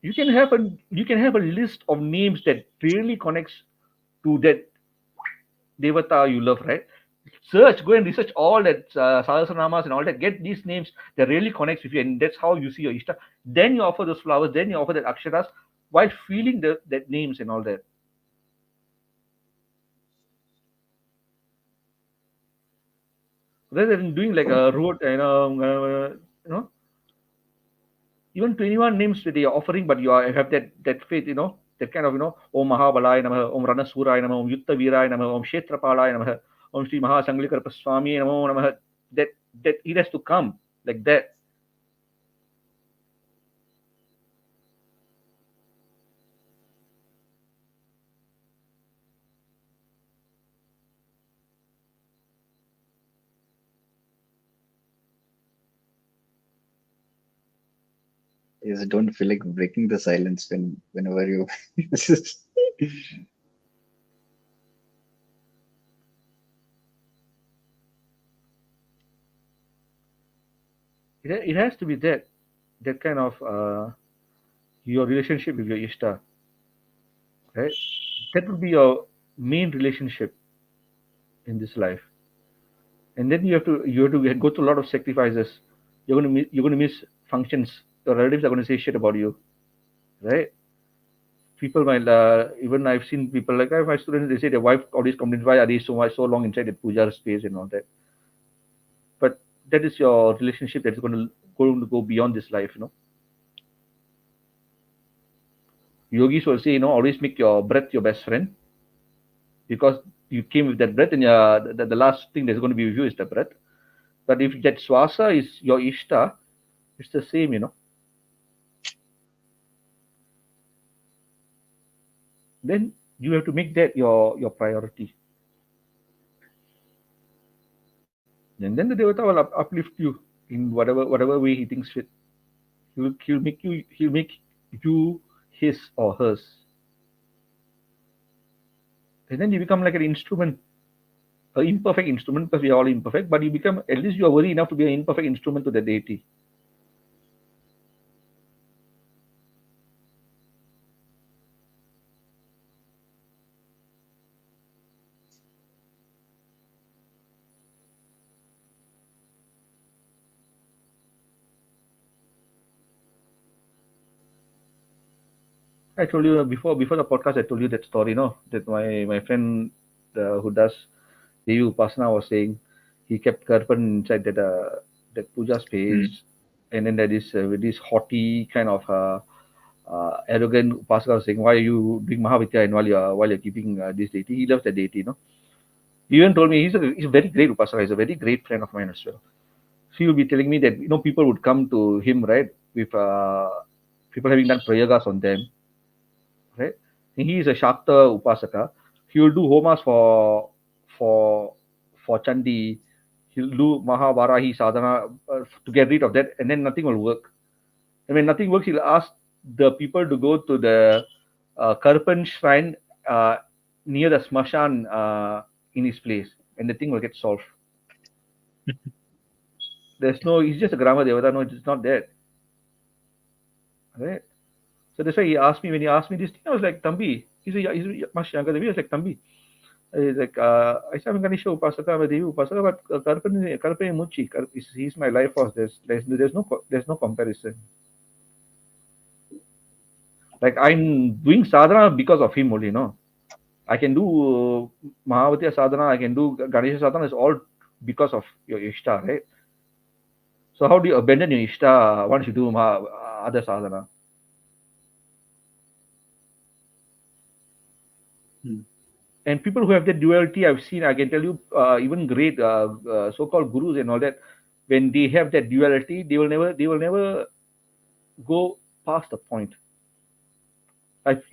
You can have a list of names that really connects to that Devata you love, right? Go and research all that Sahasranamas and all that. Get these names that really connects with you, and that's how you see your Ishta. Then you offer those flowers, then you offer that Aksharas while feeling that names and all that. Rather than doing like a road, even 21 names that you are offering, but have that faith, that kind of, Om Mahabalaya Namaha, Om Ranasuraya Namaha, Om Yutta Viraya Namaha, Om Kshetrapalaya Namaha, Om Shri Mahasanglikara Swami Namo Namaha, that it has to come like that. you just don't feel like breaking the silence whenever you. It has to be that kind of your relationship with your Ishta, right? That would be your main relationship in this life. And then you have to go through a lot of sacrifices. You're going to miss functions. Your relatives are going to say shit about you, right? People might even I've seen people like I have my students. They say their wife always complains, why are they so long inside the puja space and all that. But that is your relationship that is going to go beyond this life. Yogis will say, always make your breath your best friend. because you came with that breath, and the last thing that's going to be with you is the breath. But if that swasa is your ishta, it's the same, then you have to make that your priority. And then the devata will uplift you in whatever way he thinks fit. He'll make you his or hers. And then you become like an instrument, an imperfect instrument, because we are all imperfect, but you become, at least you are worthy enough to be an imperfect instrument to the deity. I told you before the podcast. I told you that story, that my friend who does Devi Upasana was saying he kept Karpan inside that puja space, and then there is this haughty kind of arrogant Upasaka was saying, "Why are you doing Mahavidya and while you're keeping this deity?" He loves the deity. He even told me he's a very great Upasaka. He's a very great friend of mine as well. So he will be telling me that people would come to him, right, with people having done prayagas on them, right? And he is a Shakta Upasaka. He will do homas for for Chandi. He'll do Mahavarahi sadhana to get rid of that, and then nothing will work. And when nothing works, he'll ask the people to go to the Karpan shrine uh, near the Smashan in his place, and the thing will get solved. There's no, it's just a grammar devata. No, it's not that. Right? So that's why when he asked me this thing, I was like, Tambi. He's much younger than me. I was like, Tambi. He's like, I said, I'm Ganesha Upasaka, I'm a Devi Upasaka, but Karpan Muchi. He's my life force. There's no comparison. Like, I'm doing sadhana because of him only. I can do Mahavatiya sadhana, I can do Ganesha sadhana. It's all because of your Ishta, right? So how do you abandon your Ishta once you do other sadhana? And people who have that duality, I've seen, I can tell you, even great so-called gurus and all that, when they have that duality, they will never go past the point. I've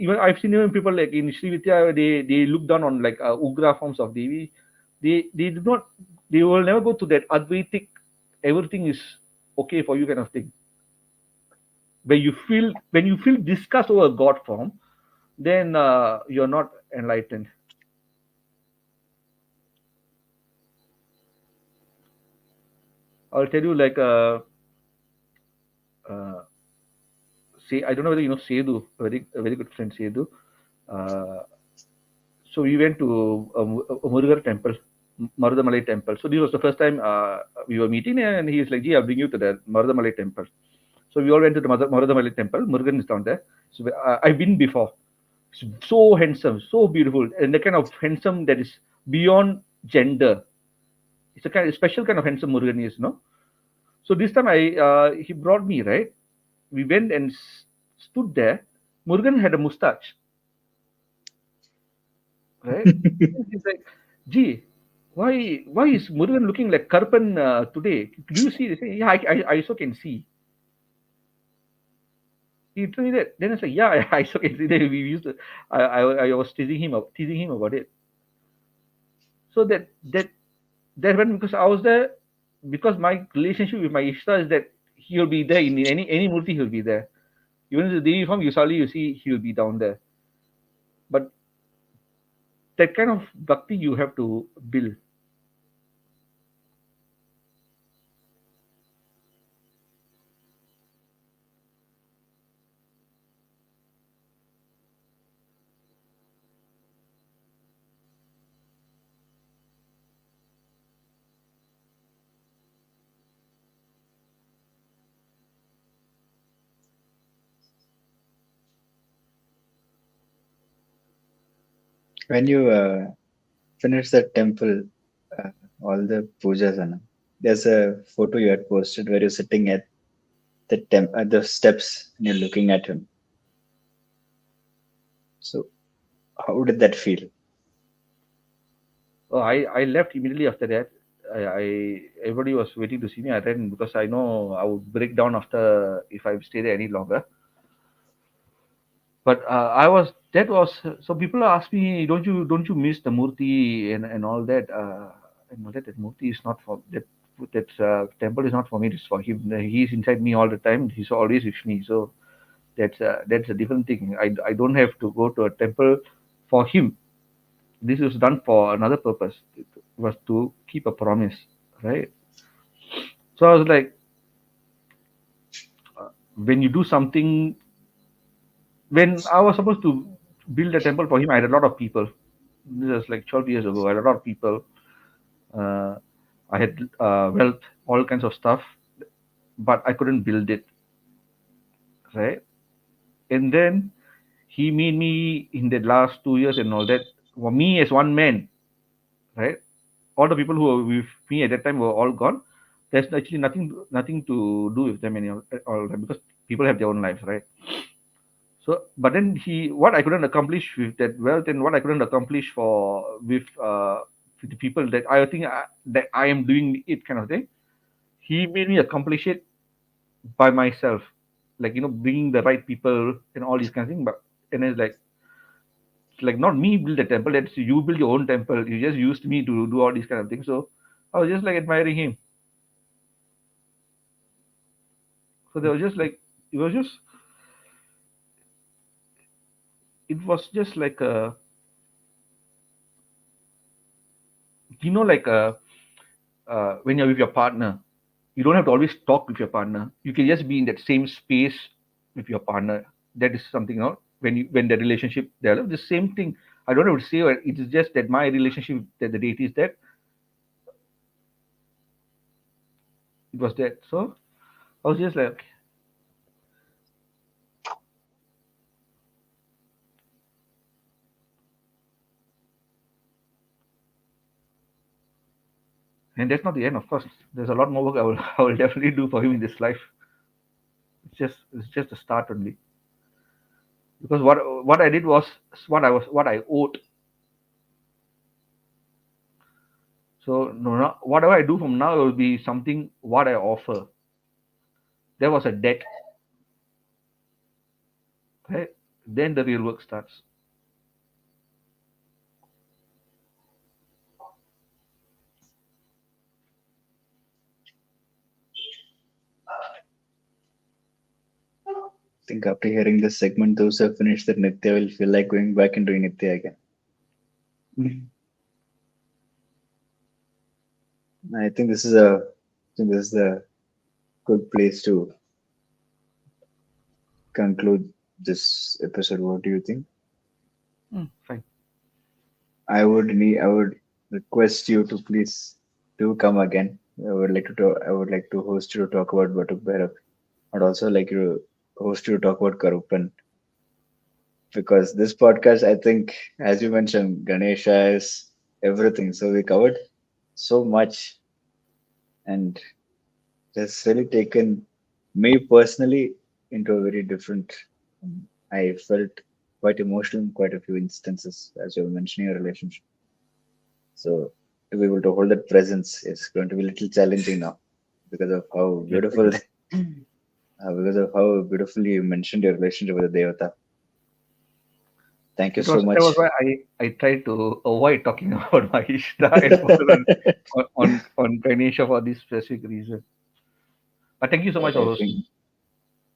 seen even people like in Sri Vidya, they look down on like Ugra forms of Devi. They do not, they will never go to that Advaitic, everything is okay for you kind of thing. When you feel disgust over God form, then you're not enlightened. I'll tell you like uh, say, I don't know whether you know Sedu, a very good friend Sedu. Uh, so we went to a Murugar temple, Marudamalai temple. So this was the first time we were meeting, and he was like, "Gee, I'll bring you to the Marudamalai temple." So we all went to the Marudamalai temple. Murugan is down there. So I've been before. So handsome, so beautiful, and the kind of handsome that is beyond gender. It's a kind of special kind of handsome Murugan is. So this time he brought me, right. We went and stood there. Murugan had a mustache, right? He's like, "Gee, why is Murugan looking like Karpan today? Do you see?" They say, "Yeah, I also can see." He told me that. Then I was like, "Yeah, I also can see that." We used to. I was teasing him about it. So that when, because I was there, because my relationship with my Ishta is that he'll be there in any murti, he'll be there. Even in the Devi form, you see he'll be down there. But that kind of bhakti you have to build. When you finish the temple, uh, all the pujas, there's a photo you had posted where you're sitting at the steps and you're looking at him. So how did that feel? Oh, I left immediately after that. Everybody was waiting to see me. I ran because I know I would break down after if I stay there any longer. But I was that was so people ask me, don't you miss the murti and all that? And all that that murti is not for that. That temple is not for me. It's for him. He's inside me all the time. He's always with me. So that's a different thing. I don't have to go to a temple for him. This was done for another purpose. It was to keep a promise, right? So I was like, when you do something, when I was supposed to build a temple for him, I had a lot of people. This was like 12 years ago. I had a lot of people. Uh, I had wealth, all kinds of stuff, but I couldn't build it, right? And then he made me in the last 2 years and all that. For me as one man, right? All the people who were with me at that time were all gone. There's actually nothing to do with them any all that because people have their own lives, right? So, but then what I couldn't accomplish with that wealth and what I couldn't accomplish with the people that I think that I am doing it kind of thing. He made me accomplish it by myself, like bringing the right people and all these kind of things. But and it's like not me build a temple. That's you build your own temple. You just used me to do all these kind of things. So I was just like admiring him. So there was just like it was just it was just like a like when you're with your partner, you don't have to always talk with your partner. You can just be in that same space with your partner. That is something, when the relationship develops. The same thing. I don't have to say it is just that my relationship that the deity is that it was that. So I was just like, and that's not the end. Of course, there's a lot more work I will definitely do for him in this life. It's just the start only. Because what I did was what I owed. So no, whatever I do from now will be something what I offer. There was a debt, right? Then the real work starts. I think after hearing this segment, those who have finished their Nitya will feel like going back and doing Nitya again. I think this is a good place to conclude this episode. What do you think? Fine. I would request you to please do come again. I would like to host you to talk about Batuk Bhairav. I'd also like to host you to talk about Karuppan because this podcast, I think, as you mentioned, Ganesha is everything. So we covered so much, and it's really taken me personally into a very different. I felt quite emotional in quite a few instances, as you were mentioning your relationship. So to be able to hold that presence is going to be a little challenging now because of how Yeah, beautiful, because of how beautifully you mentioned your relationship with the Devata. Thank you it so was that was much. why I tried to avoid talking about my Ishta and focus on Ganesha for this specific reason. But thank you so much But for I think, hosting.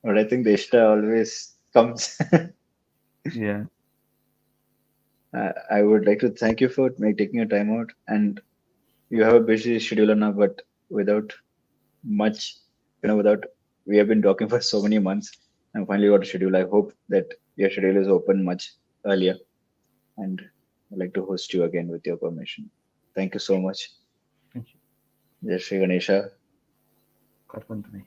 but I think the Ishta always comes. Yeah. I would like to thank you for taking your time out, and you have a busy schedule now, but without much, without we have been talking for so many months, and finally got a schedule. I hope that your schedule is open much earlier, and I'd like to host you again with your permission. Thank you so much. Thank you. Jai Shri Ganesha. Karpan to me.